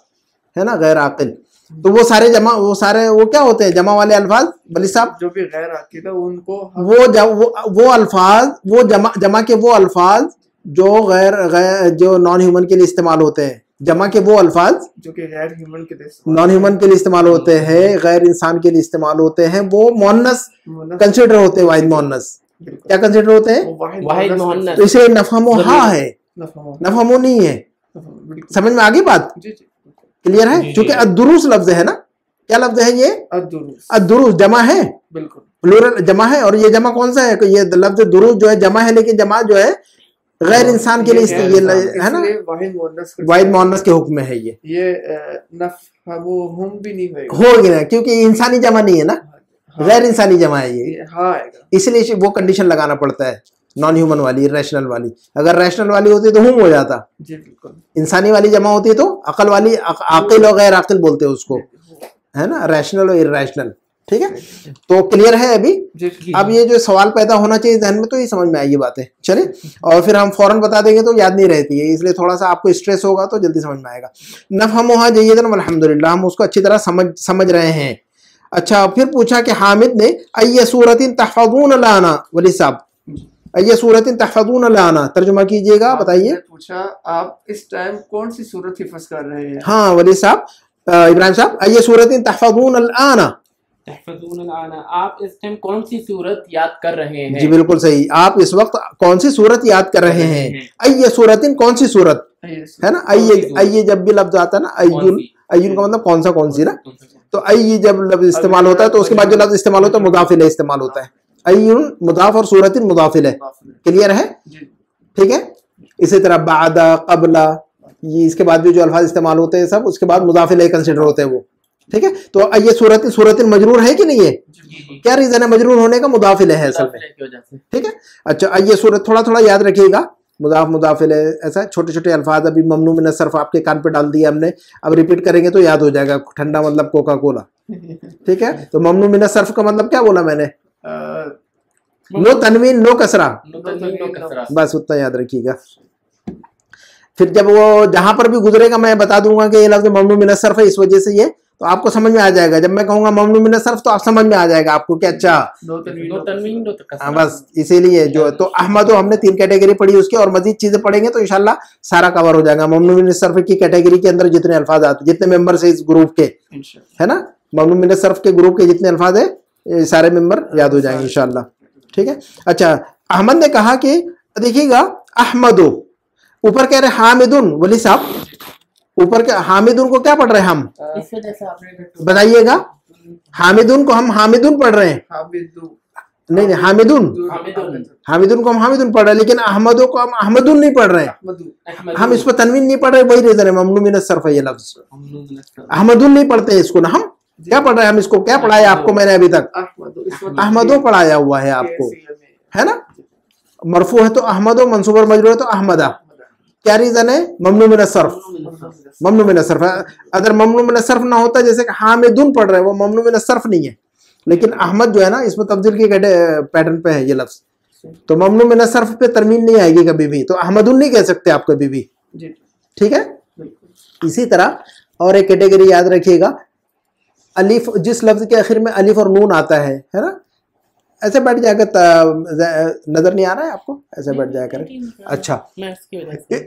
है ना, गैर आकिल। तो वो सारे जमा, वो क्या होते हैं जमा वाले अल्फाज? बली साहब, जो भी गैर आकिल है उनको वो अल्फाज, वो जमा के वो अल्फाज जो नॉन ह्यूमन के लिए इस्तेमाल होते हैं। जमा के वो अल्फाज जो कि गैर ह्यूमन के लिए, नॉन ह्यूमन के लिए इस्तेमाल होते हैं, गैर इंसान के लिए इस्तेमाल होते हैं, वो मुअन्नस कंसिडर होते हैं, वाहिद मुअन्नस। क्या कंसिडर होते हैं? वाहिद मुअन्नस। तो इसे नफहमुहा है, नफहमु नहीं है। समझ में आ गई बात? क्लियर है? क्योंकि दुरूस लफ्ज है ना, क्या लफ्ज है ये? अद्दुरूस। अद्दुरूस जमा है, बिल्कुल प्लूरल जमा है। और ये जमा कौन सा है? ये लफ्ज दुरूस जो है जमा है, लेकिन जमा जो है गैर इंसान के लिए ये है ना, इसलिए वाहिद मुअन्नस का वाहिद मुअन्नस के हुक्म में है ये नफहमुहुम भी नहीं होएगा, होगी ना, क्योंकि इंसानी जमा नहीं है ना, हाँ, गैर इंसानी जमा है ये, हाँ आएगा। इसलिए वो कंडीशन लगाना पड़ता है नॉन ह्यूमन वाली, रैशनल वाली। अगर रैशनल वाली होती तो हुम हो जाता, जी बिल्कुल। इंसानी वाली जमा होती तो अकल वाली, आकिल और गैर आकिल बोलते हैं उसको, है ना, रैशनल और इरैशनल। ठीक है, तो क्लियर है अभी। जी अब ये जो सवाल पैदा होना चाहिए जहन में, तो ये समझ में आई ये बातें, चले। और फिर हम फौरन बता देंगे तो याद नहीं रहती है, इसलिए थोड़ा सा आपको स्ट्रेस होगा तो जल्दी समझ में आएगा। नफ़हमुहा जय्यदन वल्हम्दुलिल्लाह, हम उसको अच्छी तरह समझ रहे हैं। अच्छा, फिर पूछा कि हामिद ने अय्य सूरतिन तहफ़ज़ून लाना, वली साहब अय्य सूरतिन तहफ़ज़ून लाना, तर्जुमा कीजिएगा, बताइए। पूछा आप इस टाइम कौन सी सूरत हिफ्ज़ कर रहे हैं? हाँ वली साहब, इब्राहिम साहब, अय्य सूरतिन तहफ़ज़ून लाना, आप इस टाइम कौन सी सूरत याद कर रहे हैं? जी बिल्कुल सही, आप इस वक्त कौन सी सूरत याद कर रहे हैं? अय्य सूरतिन, कौन सी सूरत, है ना। अय्य जब भी लफ्ज आता है ना, अय्युन, अय्युन का मतलब कौन सा, कौन सी ना, तो अय्य जब लफ्ज इस्तेमाल होता है तो उसके बाद जो लफ्ज इस्तेमाल होता है मुदाफ इलैह इस्तेमाल होता है। अय्युन मुदाफ और सूरतिन मुदाफ इलैह, क्लियर है, ठीक है। इसी तरह बादा, कबला, ये इसके बाद भी जो अल्फाज इस्तेमाल होते हैं सब उसके बाद मुदाफ इलैह कंसिडर होते हैं वो, ठीक है। तो ये सूरतिन मजरूर है कि नहीं है? क्या रीजन है मजरूर होने का? मुदाफ इलैह है असल में, ठीक है। अच्छा, ये सूरत थोड़ा थोड़ा याद रखिएगा, मुदाफ इलैह, ऐसा छोटे छोटे अल्फाज अभी ममनू मिन सर्फ आपके कान पे डाल दिया हमने, अब रिपीट करेंगे तो याद हो जाएगा। ठंडा मतलब कोका कोला, ठीक है। तो ममनू मिन सर्फ का मतलब क्या बोला मैंने? नो तनवीन नो कसरा, बस उतना याद रखिएगा। फिर जब वो जहां पर भी गुजरेगा मैं बता दूंगा कि ये लफ्ज ममनू मिन सर्फ है, इस वजह से ये, तो आपको समझ में आ जाएगा। जब मैं कहूंगा ममनू मिन सर्फ तो आप समझ में आ जाएगा आपको कि अच्छा, हाँ बस इसीलिए जो। तो अहमद हमने 3 कैटेगरी पढ़ी उसकी, और मजीद चीजें पढ़ेंगे तो इंशाल्लाह सारा कवर हो जाएगा। ममनू मिन सर्फ की कैटेगरी के अंदर जितने अल्फाज आते, जितने मेंबर्स है इस ग्रुप के, है ना, ममनू मिन सर्फ के ग्रुप के जितने अल्फाज है सारे मेंबर याद हो जाएंगे इंशाल्लाह, ठीक है। अच्छा, अहमद ने कहा कि देखिएगा, अहमदो ऊपर कह रहे हामिदुन, वली साहब ऊपर के हामिदुन को क्या पढ़ रहे हैं हम? बताइएगा, हामिदुन को हम हामिदुन पढ़ रहे हैं, नहीं हामिदुन, हामिदुन को हम हामिदुन पढ़ रहे हैं, लेकिन अहमदो को हम अहमदुन नहीं पढ़ रहे हैं, हम इस पर तनवीन नहीं पढ़ रहे। वही रीजन है, ममनू मिन सर्फ है ये लफ्ज, अहमदुन नहीं पढ़ते हैं इसको ना हम। क्या पढ़ रहे हैं हम? इसको क्या पढ़ाया आपको मैंने अभी तक? अहमदो पढ़ाया हुआ है आपको, है ना। मरफू है तो अहमदो, मंसूब और मजरूर है तो अहमदा। क्या रीजन है? ममनू मिन सर्फ, ममनू मिन सर्फ। अगर ममनू मिन सर्फ ना होता, जैसे कि हामिदुन पढ़ रहे हैं, वो ममनू मिन सर्फ नहीं है, लेकिन अहमद जो है ना इसमें तब्दील की पैटर्न पे है ये लफ्ज, तो ममनू मिन सर्फ पे तरमीन नहीं आएगी कभी भी, तो अहमदुन नहीं कह सकते आप कभी भी, ठीक है। इसी तरह और एक कैटेगरी याद रखिएगा, अलिफ, जिस लफ्ज के आखिर में अलिफ और नून आता है ना, ऐसे बैठ जाकर, नजर नहीं आ रहा है आपको? ऐसे बैठ जाया करें।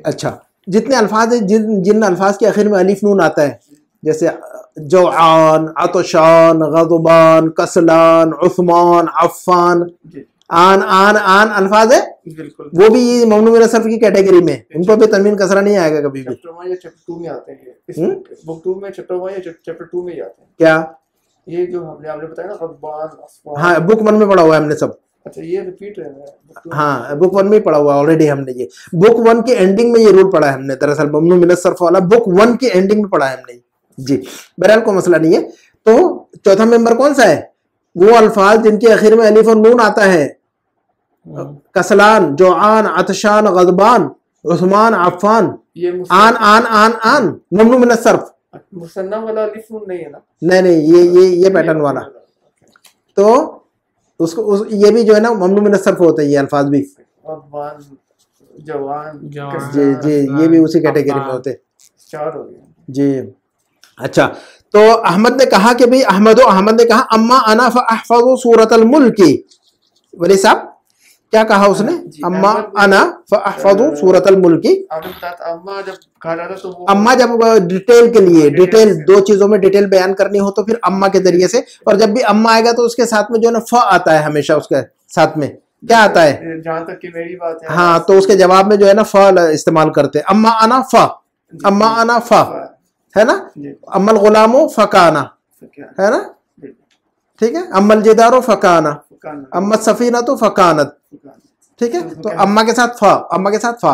अच्छा, जितने अल्फाज है, जिन अल्फाज के आखिर में अलिफ नून आता है, जैसे जौआन, अतशान, गज़बान, कसलान, उस्मान, अफ़ान, आन आन आन अल्फाज है, वो भी ये ममनू मिन सर्फ की कैटेगरी में, उन पर भी तनवीन कसरा नहीं आएगा कभी भी। चैप्टर 2 में आते हैं, बुक 2 में चैप्टर 1 या चैप्टर 2 में ही आते हैं। क्या ये जो आपने बताया ना, गज़बान, हाँ बुक 1 में पढ़ा हुआ है हमने सब। अच्छा, ये रिपीट है? हाँ बुक 1 में ही पढ़ा हुआ ऑलरेडी हमने, ये बुक 1 के एंडिंग में ये रूल पढ़ा है हमने, दरअसल ममनू मिन सर्फ वाला बुक 1 के एंडिंग में पढ़ा है हमने जी। बहरहाल कोई मसला नहीं है। तो चौथा मेंबर कौन सा है? वो अल्फाज जिनके आखिर में अलिफ और नून आता है, कसलान, जौआन, अतशान, गज़बान, उस्मान, अफ़ान, आन आन आन आन, ममनू मिन सर्फ। मुसन्ना वाला अलिफ नून नहीं है ना? नहीं, ये पैटर्न वाला, तो उसको ये भी जो है ना ममनू मिन सर्फ होता है, ये अल्फाज भी, जवान, जी ये भी उसी कैटेगरी में होते, 4 हो गए जी। अच्छा, तो अहमद ने कहा कि भाई अहमद ने कहा अम्मा अना फअहफ़ज़ु सूरतल मुल्क, वली साहब क्या कहा उसने? अम्मा अना फअहफ़ज़ु सूरतल मुल्क। अम्मा जब कहा जाता तो वो, अम्मा जब डिटेल के लिए, डिटेल 2 चीजों में डिटेल बयान करनी हो तो फिर अम्मा के जरिए से, और जब भी अम्मा आएगा तो उसके साथ में जो है ना फ आता है हमेशा, उसके साथ में क्या आता है? जहाँ तक की मेरी बात है, हाँ, तो उसके जवाब में जो है ना फ इस्तेमाल करते हैं, अम्मा अना फ, अम्मा अना फ, है ना। अम्मल गुलामो फकाना, फकाना, है ना, ठीक है। अम्मल जिदारो फकाना, फकाना, अम्मा सफीना तो फकानत, फकाना। ठीक है। तो अम्मा के साथ फा, अम्मा के साथ फा।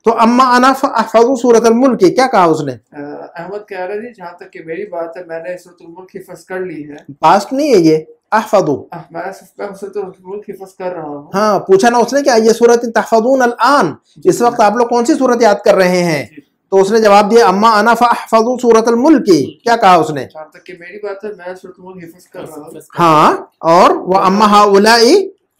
तो अम्मा अना अहफज़ु सूरतुल मुल्क, क्या कहा उसने? अहमद कह रहे थे जहाँ तक कि मेरी बात है मैंने सूरतुल मुल्क हिफ्ज़ कर ली है। पास्ट नहीं है ये, अहफज़ु। मैं सूरतुल मुल्क हिफ्ज़ कर रहा हूँ। हाँ, पूछा ना उसने क्या ये सूरत तहफ़ज़ून अल-आन, इस वक्त आप लोग कौन सी सूरत याद कर रहे हैं? तो उसने जवाब दिया अम्मा अना फअहफ़ज़ु सूरतुल मुल्क, क्या कहा उसने? जहाँ तक कि मेरी बात है मैं सूरतुल मुल्क हिफ्ज़ कर रहा हूँ। हाँ, और वह अम्मा हाउलाई,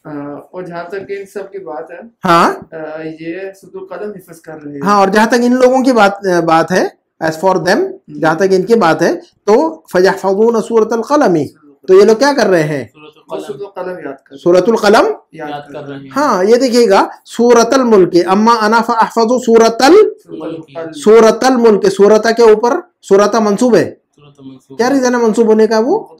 और जहाँ तक इन सब की बात है, हाँ ये सूरतुल कलम हिफ्ज़ कर रहे हैं। हाँ, और जहाँ तक इन लोगों की बात है, एज फॉर देम, जहाँ तक इनकी बात है, तो फयहफ़ज़ून सूरतुल क़लम, तो ये लोग क्या कर रहे हैं? सूरतुल कलम याद कर, सूरतुल क़लम याद कर रहे हैं। हाँ, ये देखिएगा सूरतल मुल्क, अम्मा अना फअहफ़ज़ु सूरतल मुल्क, सूरता के ऊपर सूरता मंसूब है, क्या रीजन है मंसूब होने का? वो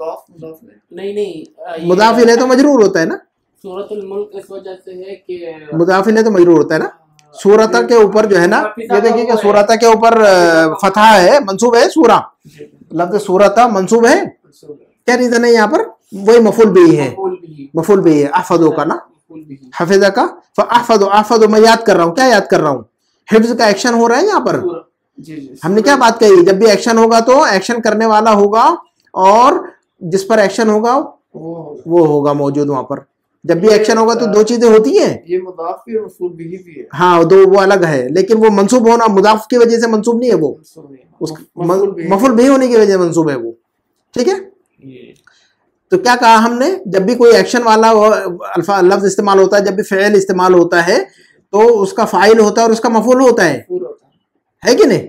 नहीं मुदाफ इलैह तो मजरूर होता है ना, सूरतुल मुल्क इस वजह से है कि मुदाफ इलैह तो मजरूर होता है ना। सूरता के ऊपर जो है ना, ये देखिएगा सूरता के ऊपर फतहा है, मंसूब है सूरा, लफ्ज़ सूरता मंसूब है, क्या रीजन है यहाँ पर? वही मफूल भी है, मफूल भी है अहफ़ज़ु का ना, हफिज़ा का, फअहफ़ज़ु, अहफ़ज़ु मैं याद कर रहा हूँ, क्या याद कर रहा हूँ? हिफ्ज़ का एक्शन हो रहा है यहाँ पर। हमने क्या बात कही? जब भी एक्शन होगा तो एक्शन करने वाला होगा और जिस पर एक्शन होगा वो होगा मौजूद वहां पर। जब भी एक्शन होगा तो दो चीजें होती हैं, ये मुदाफ भी और मफूल भी है। हाँ, दो वो अलग है, लेकिन वो मंसूब होना मुदाफ की वजह से मंसूब नहीं है, वो मफूल भी होने की वजह से मंसूब है वो, ठीक है। तो क्या कहा हमने? जब भी कोई एक्शन वाला अल्फा लफ्ज इस्तेमाल होता है, जब भी फ़ेल इस्तेमाल होता है तो उसका फाइल होता है और उसका मफूल होता है कि नहीं?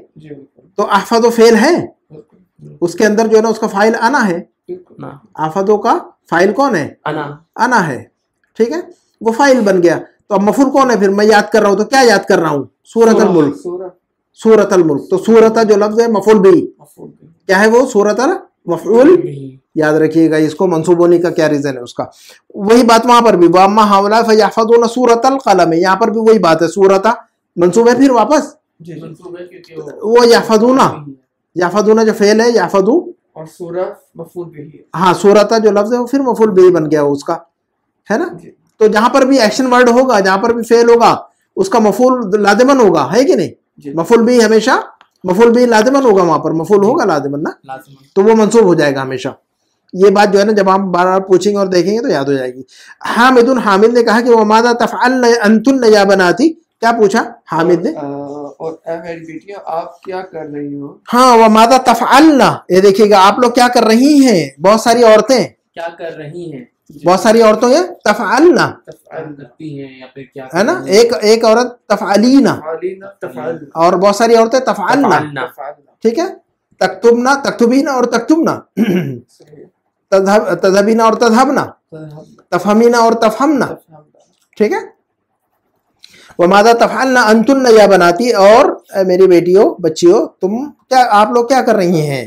तो अहफ़ज़ु फेल है, उसके अंदर जो है ना उसका फाइल अना है, अहफ़ज़ु का फाइल कौन है? अना है, ठीक है, वो फाइल बन गया। तो अब मफूल कौन है? फिर मैं याद कर रहा हूँ, तो क्या याद कर रहा हूँ? सूरतल मुल्क, सूरतल मुल्क। तो सूरत जो लफ्ज है मफूल भी, क्या है वो? सूरतल मफूल। याद रखिएगा इसको, मंसूब होने का क्या रीजन है उसका। वही बात वहां पर भी, वअम्मा हाउला फयहफ़ज़ून सूरतल क़लम, यहाँ पर भी वही बात है, सूरता मंसूब है, फिर वापस वो यहफ़ज़ूना जो फेल है, यहफ़ज़ू और सूरत मफूल भी है। हाँ, सूरता जो लफ्ज है वो फिर मफूल भी बन गया उसका, है ना। तो जहां पर भी एक्शन वर्ड होगा, जहां पर भी फेल होगा, उसका मफूल लाज़िमन होगा, है कि नहीं? मफूल भी हमेशा मफूल भी लाज़िमन होगा, वहां पर मफूल होगा लाज़िमन ना, तो वो मंसूब हो जाएगा हमेशा। ये बात जो है ना, जब हम बार बार पूछेंगे और देखेंगे तो याद हो जाएगी। हामिदुन, हामिद ने कहा कि वो मादा तफ़अल्न अंतुन या बनाती, क्या पूछा हामिद ने? और मेरी बेटियां आप क्या कर रही हो? हाँ, वो मादा तफ़अल्न, ये देखिएगा आप लोग क्या कर रही हैं। बहुत सारी औरतें क्या कर रही हैं, बहुत सारी औरतों ये तफ़अल्न करती हैं या फिर क्या है ना, एक औरत तफ़अलीना, और बहुत सारी औरतें तफ़अल्न, ठीक है। तक्तुबना, तक्तुबीना और तक्तुबना, तज़हबीना और तज़हबना, तफ़हमीना और तफ़हमना, ठीक है। वमादा तफ़अल्ना अंतुन्ना या बनाती, और मेरी बेटियों बच्चियों तुम क्या, आप लोग क्या कर रही हैं?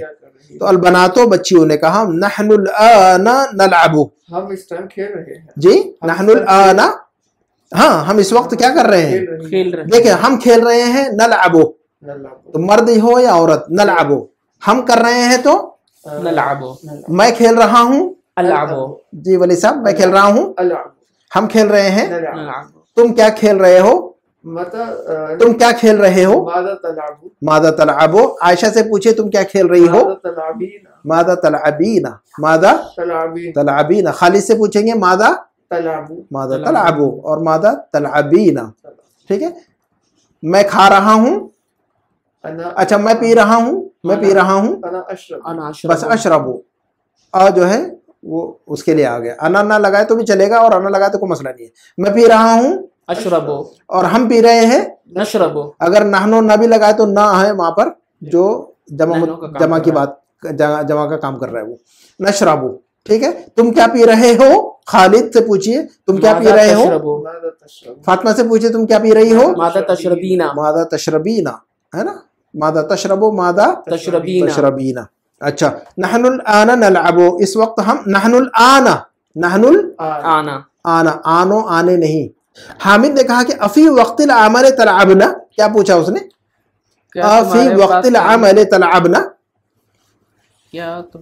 तो अलबनातो बच्चियों ने कहा नहनुल आना नलअबु, हम इस टाइम खेल रहे हैं। जी, नहनुल आना, हाँ हम इस वक्त क्या कर रहे हैं? खेल रहे हैं। देखिए हम खेल रहे हैं, नलअबु तो मर्द हो या औरत, नलअबु हम कर रहे हैं तो नलअबु, मैं खेल रहा हूँ, अलअबु, जी वली साहब मैं खेल रहा हूँ, हम खेल रहे हैं, नलअबु, तुम क्या खेल रहे हो? तुम क्या खेल रहे हो? मादा तलअबु, आयशा से पूछे तुम क्या खेल रही हो? मादा तलअबीना, मादा तलअबीना। खालिद से पूछेंगे मादा तलअबु और मादा तलअबीना, ठीक है। मैं खा रहा हूँ, अच्छा मैं पी रहा हूँ, मैं पी रहा हूँ, बस अशरबु जो है वो उसके लिए आ गया। अना ना लगाए तो भी चलेगा और अना लगाए तो कोई मसला नहीं है। मैं पी रहा हूँ अशरबु, और हम पी रहे हैं नशरबु। अगर नहनो ना भी लगाए तो ना है वहां पर, जो जमा की बात, जमा का काम कर रहा है वो, नशरबु, ठीक है। तुम क्या पी रहे हो? खालिद से पूछिए तुम क्या पी रहे हो? फातिमा से पूछिए तुम क्या पी रही हो? मादा तशरबीना, मादा तशरबीना, है ना, मादा तशरबु, मादा तशरबीना। अच्छा, नहनुल आना नलअबु, इस वक्त हम, नहनुल आना, नहनुल आना, आना, आनो आने नहीं। हामिद ने कहा कि अफी वक्तिल अमल तलअबना, क्या पूछा उसने? अफी वक्तिल अमल तलअबना, क्या तुम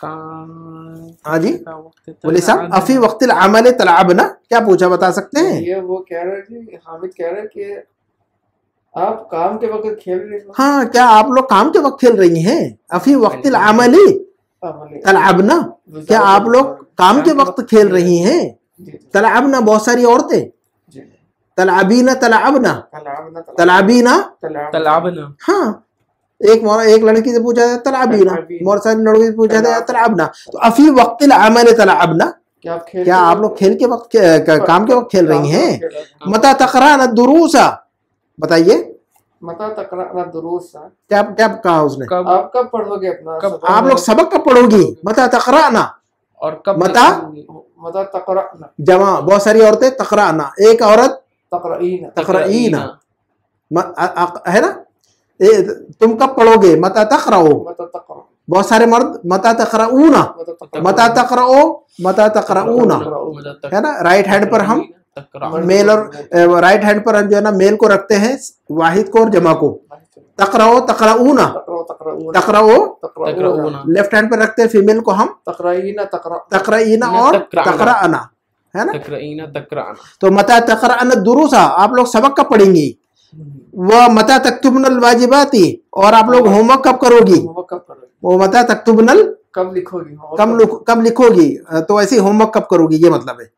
हाँ जी बोले साहब अफी वक्त अमल तलाबना, क्या पूछा बता सकते हैं? ये वो कह रहे जी, हामिद कह रहे कि आप काम के वक्त खेल रहे हो। हाँ, क्या आप लोग काम के वक्त खेल रही हैं? अफी वक्त अमली तलाबना, क्या आप लोग काम के वक्त खेल रही हैं? तलाबना बहुत सारी औरतें, तलाबीना तलाबना, तलाबीना तलाबना। हाँ, एक लड़की से पूछा जाए तलाबीना, बहुत सारी लड़की से पूछा जाए तलाबना। तो अफी वक्त अमल तलाबना, क्या आप लोग खेल के वक्त काम के वक्त खेल रही हैं? मता तकराना दुरूसा, बताइए मता तकराना दुरूसा, क्या क्या कहा उसने? आप कब पढ़ोगे अपना आप लोग सबक कब पढ़ोगी? मता तकराना, और कब मता मता तकराना, जमा बहुत सारी औरतें, तकराना एक औरत, तकराईना तकराईना है ना, तुम कब पढ़ोगे? मता तकराओ, मता तकरा, बहुत सारे मर्द मता तकराऊना, मता तकराओ, मता तकराऊना, है ना। राइट हैंड पर हम मेल और राइट हैंड पर हम जो है ना मेल को रखते हैं, वाहिद को और जमा को। तकराओ तकराऊना, तकराओ लेफ्ट हैंड पर रखते हैं, फीमेल को हम तकराईना तकराईना और तकराना, है ना। तकराईना तकराना। तो मता तकराना दुरूसा, आप लोग सबक कब पढ़ेंगी? वह मता तक्तुबनल वाजिबाती, और आप लोग होमवर्क कब करोगी? वो मता तक्तुबनल, कब लिखोगी? कब लिखोगी? तो ऐसे होमवर्क कब करोगी, ये मतलब है।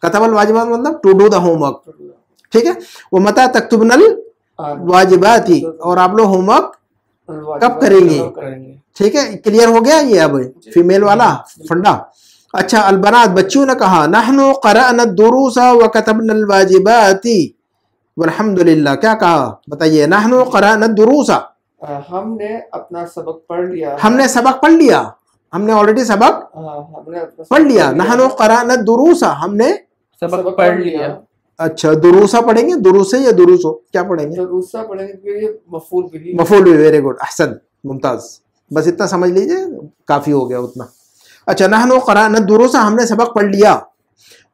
कतबल वाजिबात मतलब टू डू द होमवर्क, ठीक है। वो मता तक्तुबनल वाजिबाती, और आप लोग होमवर्क कब करेंगे? ठीक है, क्लियर हो गया ये अब फीमेल वाला फंडा। अच्छा, अलबनात बच्चियों ने कहा नहनु क़रअना दुरूसा व कतबनल वाजिबाती वल्हम्दुलिल्लाह, क्या कहा बताइए? नहनु क़रअना दुरूसा, हमने अपना सबक पढ़ लिया, हमने सबक पढ़ लिया, हमने ऑलरेडी सबक पढ़ लिया। नहनु क़रअना दुरूसा, हमने सबक पढ़ लिया। अच्छा, दुरूसा पढ़ेंगे, दुरूसे या दुरूसो, क्या पढ़ेंगे? दुरूसा पढ़ेंगे, मफूल भी, मफूल भी, वेरी गुड, अहसन, मुमताज, बस इतना समझ लीजिए काफी हो गया उतना। अच्छा, नहनु क़रअना दुरूसा, हमने सबक पढ़ लिया।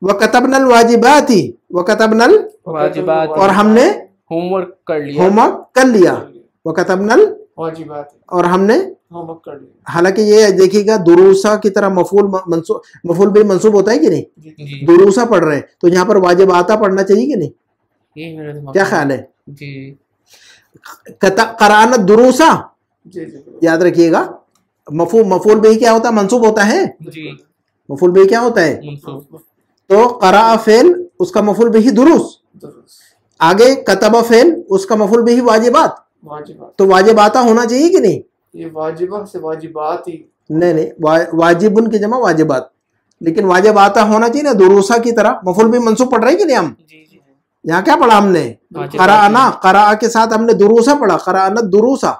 व कतबनल वाजिबाती, व कतबनल वाजिबात, और हमने होमवर्क कर लिया, होमवर्क कर लिया। व कतबनल वाजिबात, और हमने होमवर्क कर लिया। हालांकि ये देखिएगा दुरूसा की तरह मफूल भी मंसूब होता है कि नहीं? दुरूसा पढ़ रहे हैं तो यहाँ पर वाजिबाता पढ़ना चाहिए कि नहीं? ये मेरे दिमाग क्या में ख्याल है? जी। क़राअना दुरूसा, जी जी याद रखिएगा। मफूल भी क्या होता है? मंसूब होता है। जी, मफूल भी क्या होता है? मंसूब। तो क़राअ फेल, उसका मफूल भी दुरूस। आगे कतबा फेल, उसका मफूल भी वाजिबात। तो वाजिबाता होना चाहिए कि नहीं? ये वाजिबा से वाजिबात ही, नहीं, वाजिबुन की जमा वाजिबात, लेकिन वाजिबाता होना चाहिए ना, दुरूसा की तरह। मफूल भी मंसूब पढ़ रहे हैं कि नहीं हम? यहाँ क्या पढ़ा हमने? क़राअना, क़राअ के साथ हमने दुरूसा पढ़ा, क़राअना दुरूसा,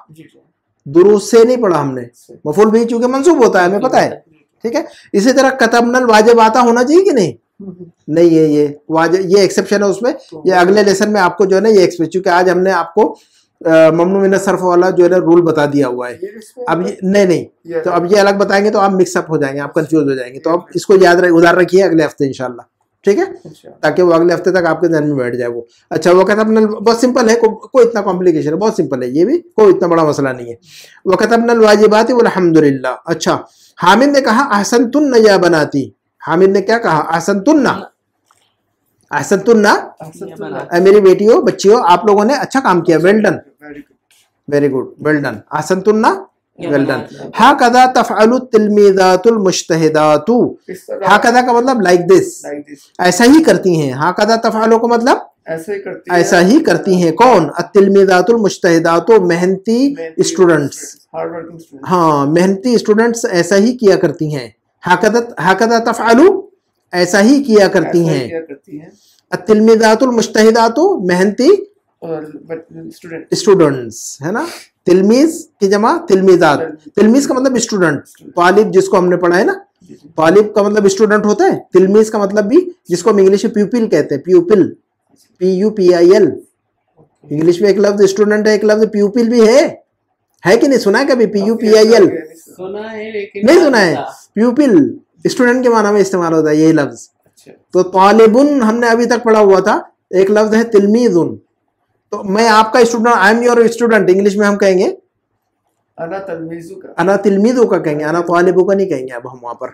दुरूस से नहीं पढ़ा हमने। मफूल भी चूंकि मंसूब होता है, हमें पता है, ठीक है। इसी तरह कतबनल वाजिबाता होना चाहिए कि नहीं? नहीं, ये एक्सेप्शन है उसमें। ये अगले लेसन में आपको जो है ना ये एक्सप्रेस, क्योंकि आज हमने आपको ममनू मिन सर्फ वाला जो है ना रूल बता दिया हुआ है। अब ये नहीं, तो अब ये अलग बताएंगे तो आप मिक्सअप हो जाएंगे, आप कंफ्यूज हो जाएंगे। तो आप इसको उधार रखिए अगले हफ्ते इंशाल्लाह, ठीक है, ताकि वो अगले हफ्ते तक आपके ध्यान में बैठ जाए वो। अच्छा, वो कतबनल बहुत सिंपल है, कोई इतना कॉम्प्लिकेशन है, बहुत सिंपल है, ये भी कोई इतना बड़ा मसला नहीं है। वो कतबनल वाजिबाती वल्हम्दुलिल्लाह। अच्छा, हामिद ने कहा अहसनतुन्ना या बनाती, हामिद ने क्या कहा? अहसनतुन्ना, अहसनतुन्ना, मेरी बेटियों बच्चियों आप लोगों ने अच्छा काम किया, well done, very good, well done, अहसनतुन्ना, वेल डन। हाकदा तफअलु तिलमीज़ातुल मुज्तहिदातु, हाकदा का मतलब लाइक दिस, ऐसा ही करती हैं। हाकदा तफअलु का मतलब ऐसा ही करती हैं। कौन? अतिलमीज़ातुल मुज्तहिदातु, मेहनती स्टूडेंट्स, हाँ, मेहनती स्टूडेंट्स ऐसा ही किया करती हैं। हाकदा तफअलु, ऐसा ही किया करती हैं। अतिलमीज़ातुल मुज्तहिदातु, मेहनती स्टूडेंट्स, है ना। तिलमीज की जमा तिलमीज़ात, तिलमीज का मतलब स्टूडेंट, तालिब जिसको हमने पढ़ा है ना, तालिब का मतलब स्टूडेंट होता है। तिलमीज का मतलब भी, जिसको हम इंग्लिश में प्यूपिल कहते हैं, प्यूपिल, PUPIL। इंग्लिश में एक लफ्ज स्टूडेंट है, एक लफ्ज प्यूपिल भी है कि नहीं? सुना है कभी PUPIL? सुना है लेकिन नहीं सुना है। प्यूपिल स्टूडेंट के माना में इस्तेमाल होता है यही लफ्ज। तो तालिबुन हमने अभी तक पढ़ा हुआ था, एक लफ्ज है तिलमीजुन। तो मैं आपका student, I am your student, English में हम कहेंगे अना तलमीज़ु का, अना तिलमीज़ों का कहेंगे, अना तालिबों का नहीं कहेंगे अब हम वहाँ पर।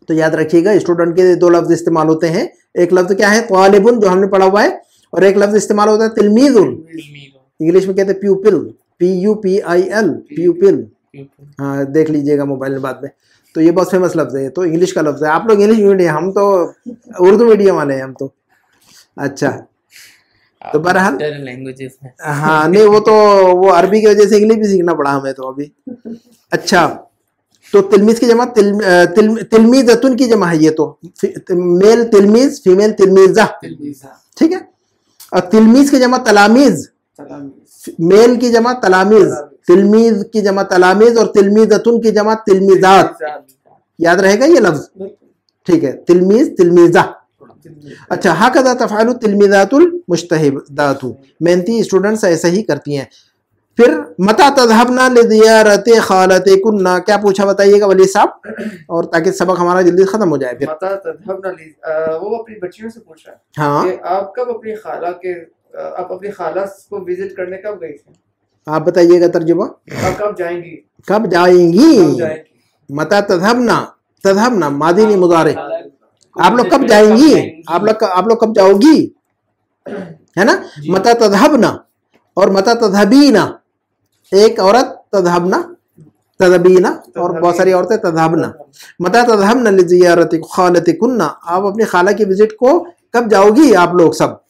तो याद रखिएगा स्टूडेंट के दो लफ्ज इस्तेमाल होते हैं, एक लफ्ज क्या है तालिबुन जो हमने पढ़ा हुआ है, और एक लफ्ज इस्तेमाल होता है तिलमीज़ुन, इंग्लिश में कहते हैं प्यूपिल, PUPIL, प्यूपिल। हाँ देख लीजिएगा मोबाइल में बाद में। तो ये बहुत फेमस लफ्ज है, तो इंग्लिश का लफ्ज है। आप लोग इंग्लिश मीडियम, हम तो उर्दू मीडियम वाले हैं हम तो। अच्छा तो बहरहाल लैंग्वेजेस में हाँ नहीं वो अरबी की वजह से इंग्लिश भी सीखना पड़ा हमें तो अभी। अच्छा तो तिलमीज की जमा तिलमीज़तुन की जमा है, ये तो मेल तिलमीज फीमेल तिलमीज़ा, ठीक है। और तिलमीज की जमा तलामीज, मेल की जमा तलामीज, तिलमीज की जमा तलामीज और तिलमीज़तुन की जमा तिलमीज़ात। याद रहेगा ये लफ्ज, ठीक है, तिलमीज तिलमीज़ा। अच्छा हकदा तफ़अलु तिलमीज़ातुल मुज्तहिदातु, मेहनती स्टूडेंट्स ऐसा ही करती हैं। फिर मता तज़हबना लिज़ियारति ख़ालतिकुन्ना, क्या पूछा बताइएगा वली साहब, और ताकि सबक हमारा जल्दी खत्म हो जाए। फिर मता तज़हबना वो अपनी बच्चियों से पूछ रहा है हाँ कि आप कब अपनी खाला के आप अपनी खाला को विजिट करने कब गई थी, आप बताइएगा तर्जुमा, आप कब जाएंगी, कब जाएंगी। कब जाएंगी। मता तज़हबना मादी नहीं मुदारे, आप लोग कब जाएंगी, आप लोग कब जाओगी, है ना। मता तज़हबना और मता तज़हबीना, एक औरत तज़हबना तज़हबीना और बहुत सारी औरतें तज़हबना। मता तज़हबना लिज़ियारति ख़ालतिकुन्ना, आप अपनी खाला की विजिट को कब जाओगी आप लोग सब।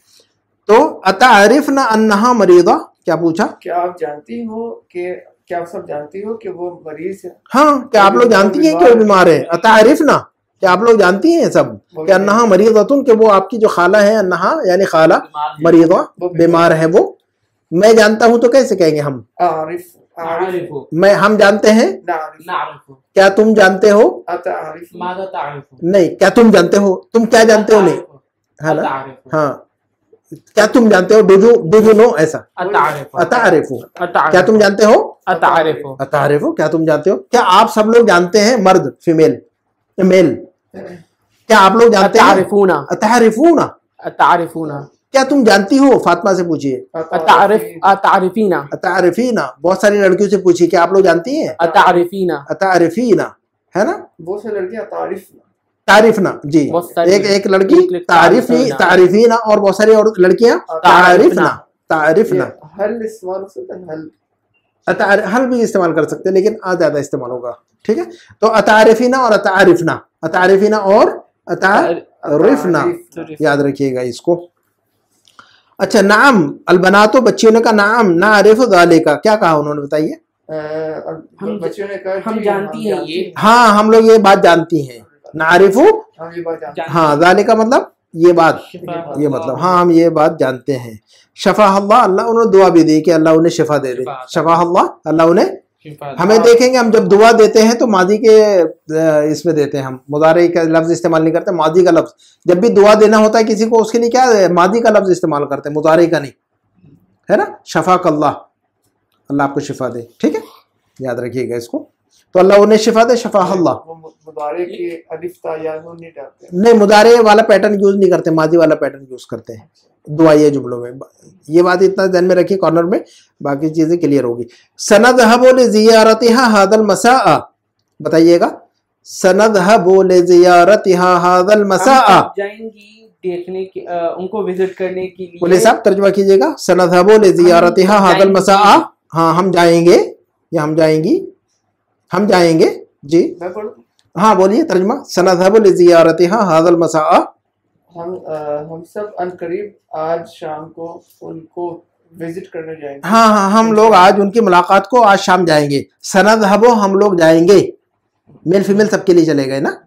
तो अतारिफना अन्नहा मरीदा, क्या पूछा, क्या आप जानती हो कि क्या आप सब जानती हो कि वो मरीज है। हाँ क्या आप लोग जानती हैं कि वो बीमार है। अतारिफना, क्या आप लोग जानती हैं सब कि अन्नहा मरीज़तुन, कि वो आपकी जो खाला है, अन्नहा यानी खाला, मरीज़ा बीमार है वो। मैं जानता हूँ तो कैसे कहेंगे हम, मैं हम जानते हैं, क्या तुम जानते हो, नहीं क्या तुम जानते हो, तुम क्या जानते हो, नहीं है ना, हाँ क्या तुम जानते हो, डू यू नो, ऐसा अतारिफु, क्या तुम जानते हो, अतारिफु, क्या तुम जानते हो। क्या आप सब लोग जानते हैं, मर्द फीमेल मेल, क्या आप लोग जानते हैं, अतारिफूना, क्या तुम जानती हो, फातिमा से पूछिए, अतारिफीना, बहुत सारी लड़कियों से पूछिए क्या आप लोग जानती हैं, अतारिफीना, है ना, बहुत सारी लड़कियां तारिफना, जी एक लड़की तारिफीना और बहुत सारी और लड़कियां तारिफना। हल भी इस्तेमाल कर सकते हैं लेकिन आज ज्यादा इस्तेमाल होगा, ठीक है। तो अतारिफीना और अतारिफीना और अतारिफना, याद रखिएगा इसको। अच्छा नाम अलबनातो, बच्चियों ने कहा नाम ना आरिफ ज़ालिका, क्या कहा उन्होंने बताइए, बच्चियों ने कहा हम जानती हैं ये, हाँ हम लोग ये बात जानती हैं, नारिफु, हाँ ज़ालिका मतलब ये बात, ये मतलब हाँ हम ये बात जानते हैं। शफा अल्लाह, अल्लाह उन्होंने दुआ भी दी कि अल्लाह उन्हें शिफा दे दे, शफा अल्लाह, अल्लाह उन्हें, हमें देखेंगे हम जब दुआ देते हैं तो मादी के इसमें देते हैं, हम मुदारे का लफ्ज इस्तेमाल नहीं करते, मादी का लफ्ज, जब भी दुआ देना होता है किसी को उसके लिए क्या मादी का लफ्ज इस्तेमाल करते हैं, मुदारे का नहीं, है ना। शफा अल्लाह, अल्लाह आपको शिफा दे, ठीक है, याद रखिएगा इसको। तो अल्लाह उन्हें शिफा दे, शफा अल्लाह, नहीं मुदारे वाला पैटर्न यूज नहीं करते, मादी वाला पैटर्न यूज करते हैं दुआई जुमलों में। ये बात इतना ध्यान में रखिए कॉर्नर में, बाकी चीजें क्लियर होगी। सनदहबु लिज़ियारतिहा हादल मसाआ, बताइएगा, सनदहबु लिज़ियारतिहा हादल मसाआ, जाएंगी देखने की, उनको विजिट करने के लिए। बोले साहब तर्जुमा कीजिएगा, सनदहबु लिज़ियारतिहा हादल मसाआ, हाँ हम जाएंगे या हम जाएंगी, हम जाएंगे जी, हाँ बोलिए तर्जुमा, सनदहबु लिज़ियारतिहा हादल मसाआ, हम सब अनकरीब आज शाम को उनको विजिट करने जाएंगे। हाँ हाँ हम लोग आज उनकी मुलाकात को आज शाम जाएंगे। सनदहबो हम लोग जाएंगे, मेल फीमेल सबके लिए चलेगा ना,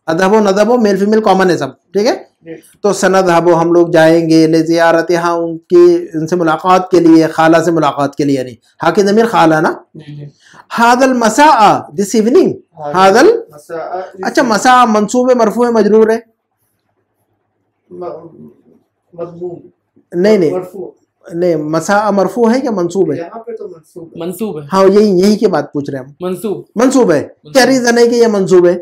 अदहबो नदबो मेल फीमेल कॉमन है सब, ठीक है। तो सनदहबो हम लोग जाएंगे, लिज़ियारतिहा उनकी उनसे मुलाकात के लिए, खाला से मुलाकात के लिए, नहीं हाँ की ज़मीर खाला ना। हादल मसाआ दिस इवनिंग, हादल, अच्छा मसा मंसूब है, मरफू है, मजरूर है, नहीं नहीं मसा मरफू है क्या मंसूब है, यहाँ पे तो मंसूब है, हाँ यही की बात पूछ रहे हैं हम, मंसूब है, क्या रीजन है कि ये मंसूब है,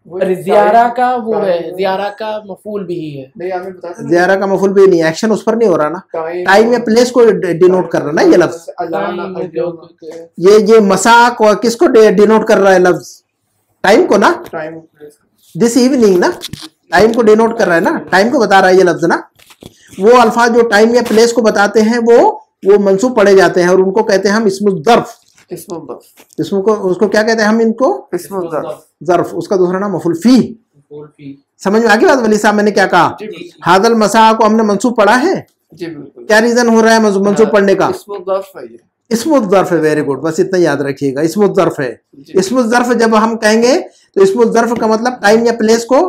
वही जियारा का वो है, टाइम- जियारा का मफूल भी है। नहीं आपने बताया था ज़ियारा का मफूल भी नहीं, एक्शन उस पर नहीं हो रहा ना, टाइम या प्लेस को डिनोट कर रहा है ना ये लफ्ज। ये मसा को किसको डिनोट कर रहा है लफ्ज? टाइम को ना, टाइम दिस इवनिंग ना, टाइम को डिनोट कर रहा है ना, टाइम को बता रहा है ये लफ्ज ना। वो अल्फाज जो टाइम या प्लेस को बताते हैं वो मंसूब पढ़े जाते हैं और उनको कहते हैं हम इस्मुल ज़र्फ। इसमें को उसको क्या कहते हैं हम इनको? ज़र्फ। उसका दूसरा नाम मफूल फी। समझ में आ गई बात वली साहब? मैंने क्या कहा? हादल मसा को हमने मंसूब पढ़ा है। जी बिल्कुल। क्या रीजन हो रहा है मंसूब पढ़ने का? इस्मुल ज़र्फ है। वेरी गुड, बस इतना याद रखिएगा, इस्मुल ज़र्फ है। इस्मुल ज़र्फ जब हम कहेंगे तो इस्मुल ज़र्फ का मतलब टाइम या प्लेस को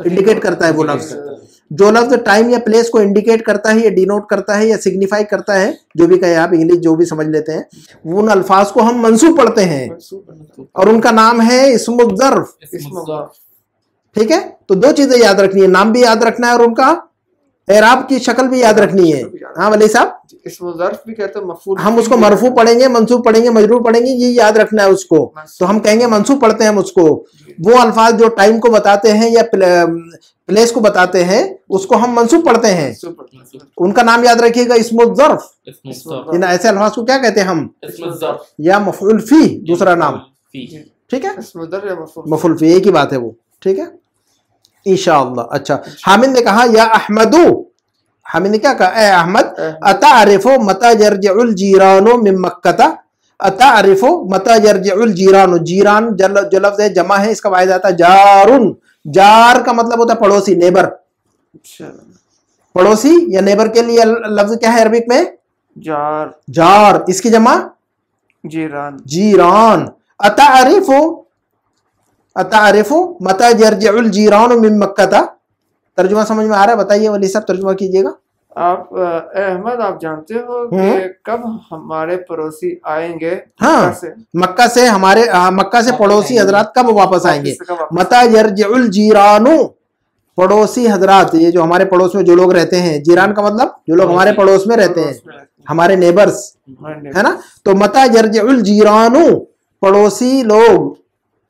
इंडिकेट करता है। वो लफ्ज जो लफ्ज टाइम या प्लेस को इंडिकेट करता है या डिनोट करता है या सिग्निफाई करता है, जो भी कहे आप, इंग्लिश जो भी समझ लेते हैं, वो उन अल्फाज को हम मंसूब पढ़ते हैं और उनका नाम है इस्मुल ज़र्फ। ठीक है, तो दो चीजें याद रखनी है, नाम भी याद रखना है और उनका एराब की शक्ल भी याद रखनी है। हाँ वली साहब, इस्मुल ज़र्फ भी कहते हैं मफूल। हम उसको मरफू पढ़ेंगे, मंसूब पढ़ेंगे, मजरूर पढ़ेंगे, ये याद रखना है उसको। तो हम कहेंगे मंसूब पढ़ते हैं हम उसको। वो अल्फाज जो टाइम को बताते हैं या प्लेस को बताते हैं उसको हम मंसूब पढ़ते हैं। उनका नाम याद रखिएगा, इस्मुल ज़र्फ। इन ऐसे अल्फाज को क्या कहते हैं हम? या मफऊल फी, दूसरा नाम। ठीक है, मफऊल फी, एक ही बात है वो। ठीक है इंशाअल्लाह। अच्छा, हामिद ने कहा या अहमदू, हामिद ने क्या कहा? ए अहमद, अतारिफो मता यरजिउल जीरानो मिन मक्का। अतारिफो मता यरजिउल जीरानो, जीरान जो लफ्ज है जमा है, इसका वाहिद आता है जारुन। जार का मतलब होता है पड़ोसी, नेबर। पड़ोसी या नेबर के लिए लफ्ज क्या है अरबिक में? जार। जार, इसकी जमा जीरान। जीरान। अतारिफो, अतारिफो मता यरजिउल जीरान मिन मक्का। तर्जुमा समझ में आ रहा है? बताइए वली साहब, तर्जुमा कीजिएगा। आप अहमद, आप जानते हो कि कब हमारे पड़ोसी आएंगे? हाँ, मक्का से हमारे मक्का से पड़ोसी हजरात कब वापस आएंगे? मता यरजिउल जीरानु, पड़ोसी हजरात, ये जो हमारे पड़ोस में जो लोग रहते हैं, जीरान का मतलब जो लोग हमारे पड़ोस में रहते हैं, हमारे नेबर्स, है ना। तो मता यरजिउल जीरानु, पड़ोसी लोग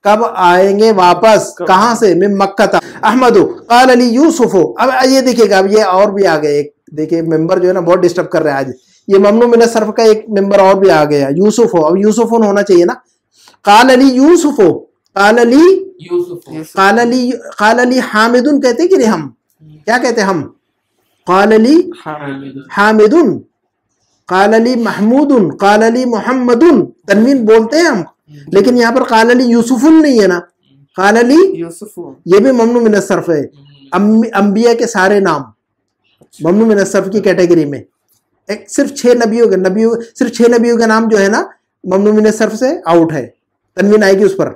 कब आएंगे वापस? कहां से? मिन मक्का था। अहमदु क़ाल अली यूसुफो। अब ये देखिएगा, अब ये और भी आ गए एक, देखिए मेंबर जो है ना बहुत डिस्टर्ब कर रहा है आज। ये ममनू मिन सर्फ का एक मेंबर और भी आ गया, यूसुफो। अब यूसुफोन होना चाहिए ना। क़ाल अली यूसुफो, क़ाल अली यूसुफ, क़ाल अली हामिदुन कहते कि नहीं? हम क्या कहते हैं? हम क़ाल अली हामिदुन, क़ाल अली महमूदुन, क़ाल अली मुहम्मदुन, तनवीन बोलते हैं हम, लेकिन यहाँ पर क़ाल अली यूसुफुन नहीं है ना, क़ाल अली यूसुफुन। ये भी ममनू मिन सर्फ है। अंबिया के सारे नाम ममनू मिन सर्फ की कैटेगरी में। एक सिर्फ 6 नबियों के नाम जो है ना ममनू मिन सर्फ से आउट है। तनवीन आएगी, उस पर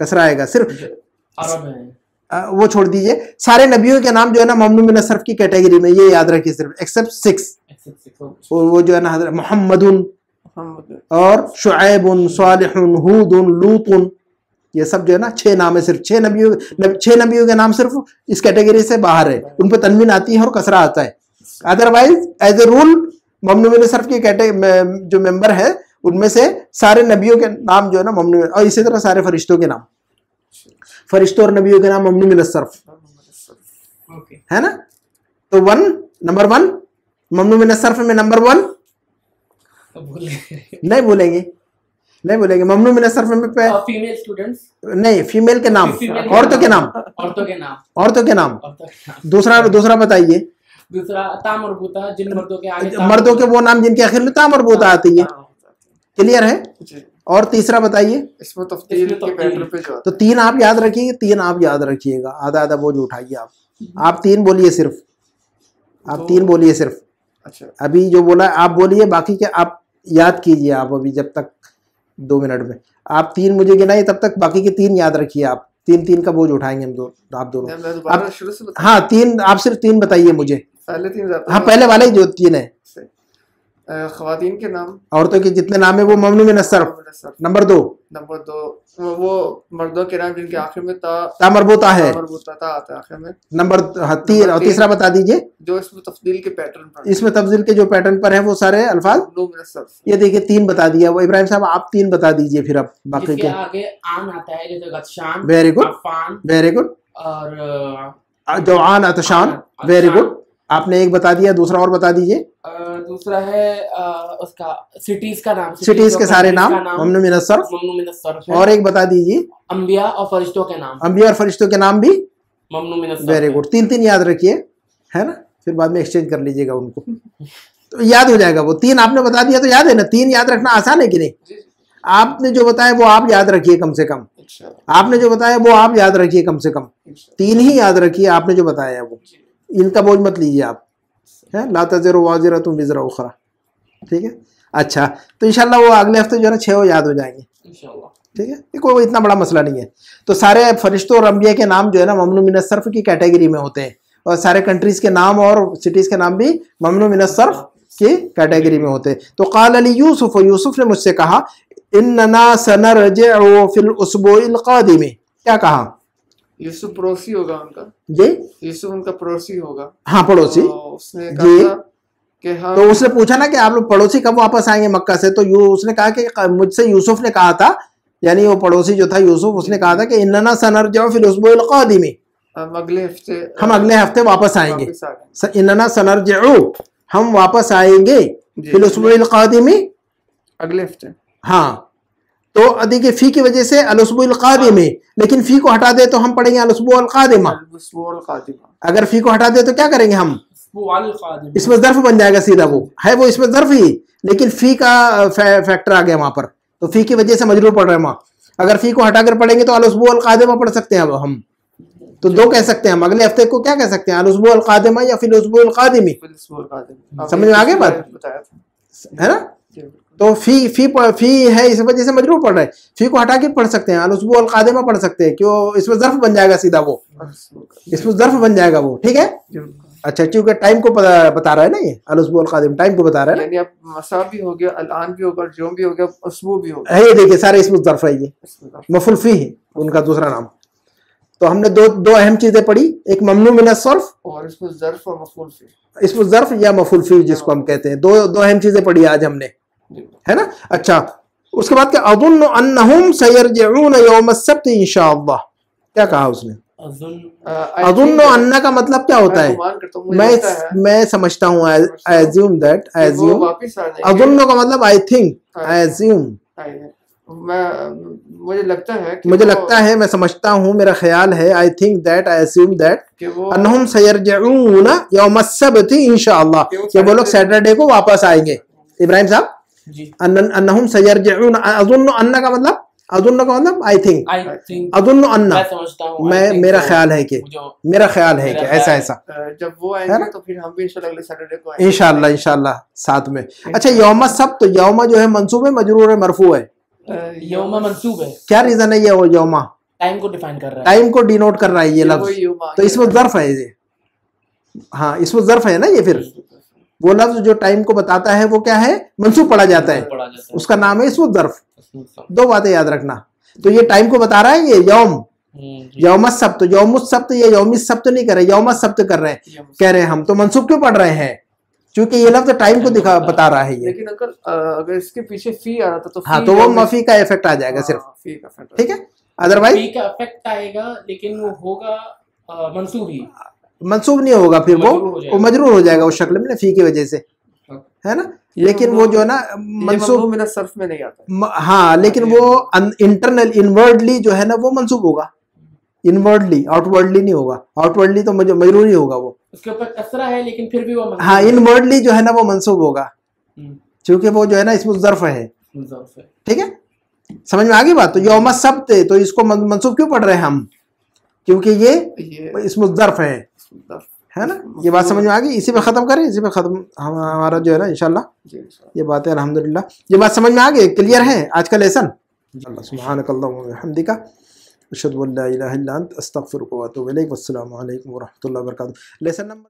कसरा आएगा, सिर्फ अरब है। वो छोड़ दीजिए, सारे नबियों के नाम जो है ना ममनू मिन सर्फ की कैटेगरी में, ये याद रखिए सिर्फ, एक्सेप्ट 6। वो जो है ना हज़रत मोहम्मदुन और शुऐबुन, सालिहुन, हूदुन, लूतुन, ये सब जो है ना 6 नाम है। सिर्फ 6 नबियों के नाम सिर्फ इस कैटेगरी से बाहर है, उन पर तनवीन आती है और कसरा आता है। अदरवाइज एज ए रूल ममनू मिन सर्फ की कैटेगरी जो मेंबर है उनमें से सारे नबियों के नाम जो है ना ममनू, और इसी तरह सारे फरिश्तों के नाम, फरिश्तों और नबियों के नाम ममनू मिन सर्फ है ना। तो नंबर 1 ममनू मिन सर्फ में नंबर 1 नहीं बोलेंगे ममनू मिन सर्फ में फीमेल स्टूडेंट्स नहीं, फीमेल के नाम, औरतों के नाम। दूसरा बताइए। दूसरा ता मरबूता, जिन मर्दों के आगे मर्दों के वो नाम जिनके आखिर में ता मरबूता आती है। क्लियर है? और तीसरा बताइए। इसमें तफ्सील के पैटर्न पे जो तो 3 आप याद रखिए, 3 आप याद रखिएगा, आधा बोझ उठाइए आप 3 बोलिए सिर्फ, आप 3 बोलिए सिर्फ। अच्छा, अभी जो बोला आप बोलिए, बाकी के आप याद कीजिए। आप अभी जब तक 2 मिनट में आप 3 मुझे गिनाइए, तब तक बाकी के 3 याद रखिए। आप 3 का बोझ उठाएंगे हम आप दोनों। मैं दोबारा शुरू से हाँ 3, आप सिर्फ 3 बताइए मुझे। पहले 3 हाँ पहले वाले ही जो 3 है। ख़वातीन के नाम, औरतों के जितने नाम है वो ममनू मिन सर्फ। नंबर 2 वो मर्दों के नाम जिनके आखिर में ता मरबूता है। ता आता है आखिर में। नंबर 3 और तीसरा बता दीजिए, जो इसमें तफदील के पैटर्न पर, इसमें तफदील के जो पैटर्न पर है वो सारे अल्फाज। ये देखिए 3 बता दिया वो। इब्राहिम साहब आप 3 बता दीजिए फिर अब बाकी के। आगे आन आता है जैसे गतशान, वेरी गुड, अफान, वेरी गुड। और जवान, अतशान, वेरी गुड। आपने एक बता दिया, दूसरा और बता दीजिए। दूसरा है उसका सिटीज का नाम, सिटीज के सारे नाम ममनू मिन सर्फ। और एक बता दीजिए, अंबिया और फरिश्तों के नाम, अंबिया और फरिश्तों के नाम भी ममनू मिन सर्फ। Very good. 3 याद रखिए, है ना, फिर बाद में एक्सचेंज कर लीजिएगा उनको, तो याद हो जाएगा। वो 3 आपने बता दिया तो याद है ना। 3 याद रखना आसान है कि नहीं? आपने जो बताया वो आप याद रखिए कम से कम। आपने जो बताया वो आप याद रखिए कम से कम। 3 ही याद रखिए आपने जो बताया है वो। इनका बोझ मत लीजिए आप, है ला तज़िरु वाज़िरतुन विज़रा उख़रा। ठीक है, अच्छा, तो इंशाल्लाह वो अगले हफ्ते जो है ना 6 याद हो जाएंगे इंशाल्लाह। ठीक है, ये कोई इतना बड़ा मसला नहीं है। तो सारे फरिश्तों और अंबिया के नाम जो है ना ममनू मिन सर्फ की कैटेगरी में होते हैं, और सारे कंट्रीज के नाम और सिटीज के नाम भी ममनू मिन सर्फ की कैटेगरी में होते हैं। तो क़ाल ली यूसुफ, यूसुफ ने मुझसे कहा, इन्नना सनरजिउ फिल उसबुइल क़ादिम। क्या कहा? यूसुफ पड़ोसी होगा उनका जी, यूसुफ उनका पड़ोसी होगा। हाँ पड़ोसी। तो उसने कहा कि हाँ, तो उसने पूछा ना कि आप लोग पड़ोसी कब वापस आएंगे मक्का से, तो उसने कहा कि मुझसे यूसुफ ने कहा था, यानी वो पड़ोसी जो था यूसुफ, उसने कहा था कि इन्नना सनरजिउ फिल उसबुइल क़ादिम, हम अगले हफ्ते वापस आएंगे। इन्नना सनरजिउ, हम वापस आएंगे, फिल उसबुइल क़ादिम, अगले हफ्ते। हाँ, तो देखिए फी की वजह से अल उसबुइल क़ादिम, लेकिन फी को हटा दे तो हम पढ़ेंगे अल उसबुइल क़ादिमा। अगर फी को हटा दे तो क्या करेंगे हम? इसमें ज़र्फ बन जाएगा सीधा। वो है वो इसमें ज़र्फ ही, लेकिन फी का फैक्टर आ गया वहां पर, तो फी की वजह से मजरूर पढ़ रहे हैं वहां। अगर फी को हटाकर पढ़ेंगे तो अल उसबुइल क़ादिमा पढ़ सकते हैं अब हम। तो 2 कह सकते हैं हम। अगले हफ्ते को क्या कह सकते हैं? अल उसबुइल क़ादिमा या फिल उसबुइल क़ादिमी। समझ में आ गया बात, है ना? तो फी है, इस वजह से मजरूर पढ़ रहे हैं। फी को हटा के पढ़ सकते हैं, अल उसबुइल क़ादिमा पढ़ सकते हैं, क्यों? इसमें ज़र्फ बन जाएगा सीधा, वो इसमें ज़र्फ बन जाएगा वो। ठीक है, अच्छा, क्योंकि टाइम को बता रहा है ना, ये अल उसबुइल क़ादिम टाइम को बता रहा है ना। यानी अब मसा भी हो गया, अल-आन भी होगा, जो भी हो गया, उसबु भी होगा। ये देखिए सारे इसमें ज़र्फ है, ये मफ़ूल फी है उनका दूसरा नाम। तो हमने दो अहम चीजें पढ़ी, एक ममनू मिन सर्फ और इसमें ज़र्फ और मफ़ूल फी, इसमें ज़र्फ या मफ़ूल फी जिसको हम कहते हैं। दो अहम चीजें पढ़ी आज हमने, है ना। अच्छा, उसके बाद क्या? अज़ुन्नु अन्नहुम सयरजिऊन यौम अस्सब्त इंशाअल्लाह। क्या कहा उसने? अज़ुन्नु अन्ना का मतलब क्या होता है? मैं समझता हूँ, अज़्यूम दैट, अज़्यूम। अज़ुन्नु का मतलब आई थिंक, अज़्यूम, मुझे लगता है, मैं समझता हूँ, मेरा ख्याल है, I think that, I assume that, अन्नहुम सयरजिऊन यौम अस्सब्त इंशाअल्लाह, कि वो लोग सैटरडे को वापस आएंगे। इब्राहिम साहब, अन्नहुम सयरजिऊन, अज़ुन्नु अन्ना का मतलब, अज़ुन्नु का मतलब आई थिंक, अज़ुन्नु अन्ना, मैं मेरा ख्याल है कि, मेरा ख्याल है कि ऐसा जब वो आएंगे तो फिर हम भी इंशाल्लाह अगले सैटरडे को आएंगे इंशाल्लाह साथ में। अच्छा, यौम अस्सब्त, यौमा जो है मंसूब है, मजरूर है, मरफू है? यौमा मंसूब है। क्या रीजन है? ये वो यौमा टाइम को डिफाइन कर रहा है, टाइम को डिनोट कर रहा है ये लफ्ज, तो इसमें ज़र्फ है ये। हाँ, इसमें ज़र्फ है ना ये। फिर वो लफ्ज जो टाइम को बताता है वो क्या है? मंसूब पढ़ा जाता है, उसका नाम है इसमें ज़र्फ। 2 बातें याद रखना। तो ये टाइम को बता रहा है ये यौम, यौम सब्त, यौम सब्त, ये यौम सब्त नहीं कर रहे, यौम सब्त कर रहे हैं, कह रहे हैं हम। तो मंसूब क्यों पढ़ रहे हैं? क्योंकि ये लफ्ज टाइम को बता रहा है ये। लेकिन अगर इसके पीछे फी आ रहा था तो हाँ, तो वो मफी का इफेक्ट आ जाएगा सिर्फ, फी का इफेक्ट, ठीक है। अदरवाइज फी का इफेक्ट आएगा, लेकिन वो होगा मंसूब ही, मंसूब नहीं होगा, फिर वो मजरूर हो जाएगा उस शक्ल में फी की वजह से, है ना। लेकिन वो जो है ना मंसूब मेरा सर्फ में नहीं आता। हाँ, लेकिन वो इंटरनल इनवर्डली जो है ना वो मंसूब होगा, इनवर्डली, आउटवर्डली नहीं होगा। आउटवर्डली तो मजरूर ही होगा, वो उसके ऊपर कसरा है, लेकिन फिर भी वो हाँ, इनवर्डली जो है ना वो मंसूब होगा, क्योंकि वो जो है ना इसमें ज़र्फ है, ठीक है। समझ में आ गई बात? तो यौम सब्त, तो इसको मंसूब क्यों पढ़ रहे हैं हम? क्योंकि ये इसमें ज़र्फ है ना। ये बात समझ में आ गई? इसी पे ख़त्म करें, इसी पे ख़त्म हमारा जो है ना इंशाल्लाह ये बातें अल्हम्दुलिल्लाह ये बात समझ में आ गई, क्लियर है आज का लेसन। सुब्हानकल्लाहुम्मा व बिहम्दिका अशहदु अन ला इलाहा इल्ला अंत अस्तगफिरुका व अतूबु इलैक। वस्सलामु अलैकुम व रहमतुल्लाहि व बरकातुहू। Lesson number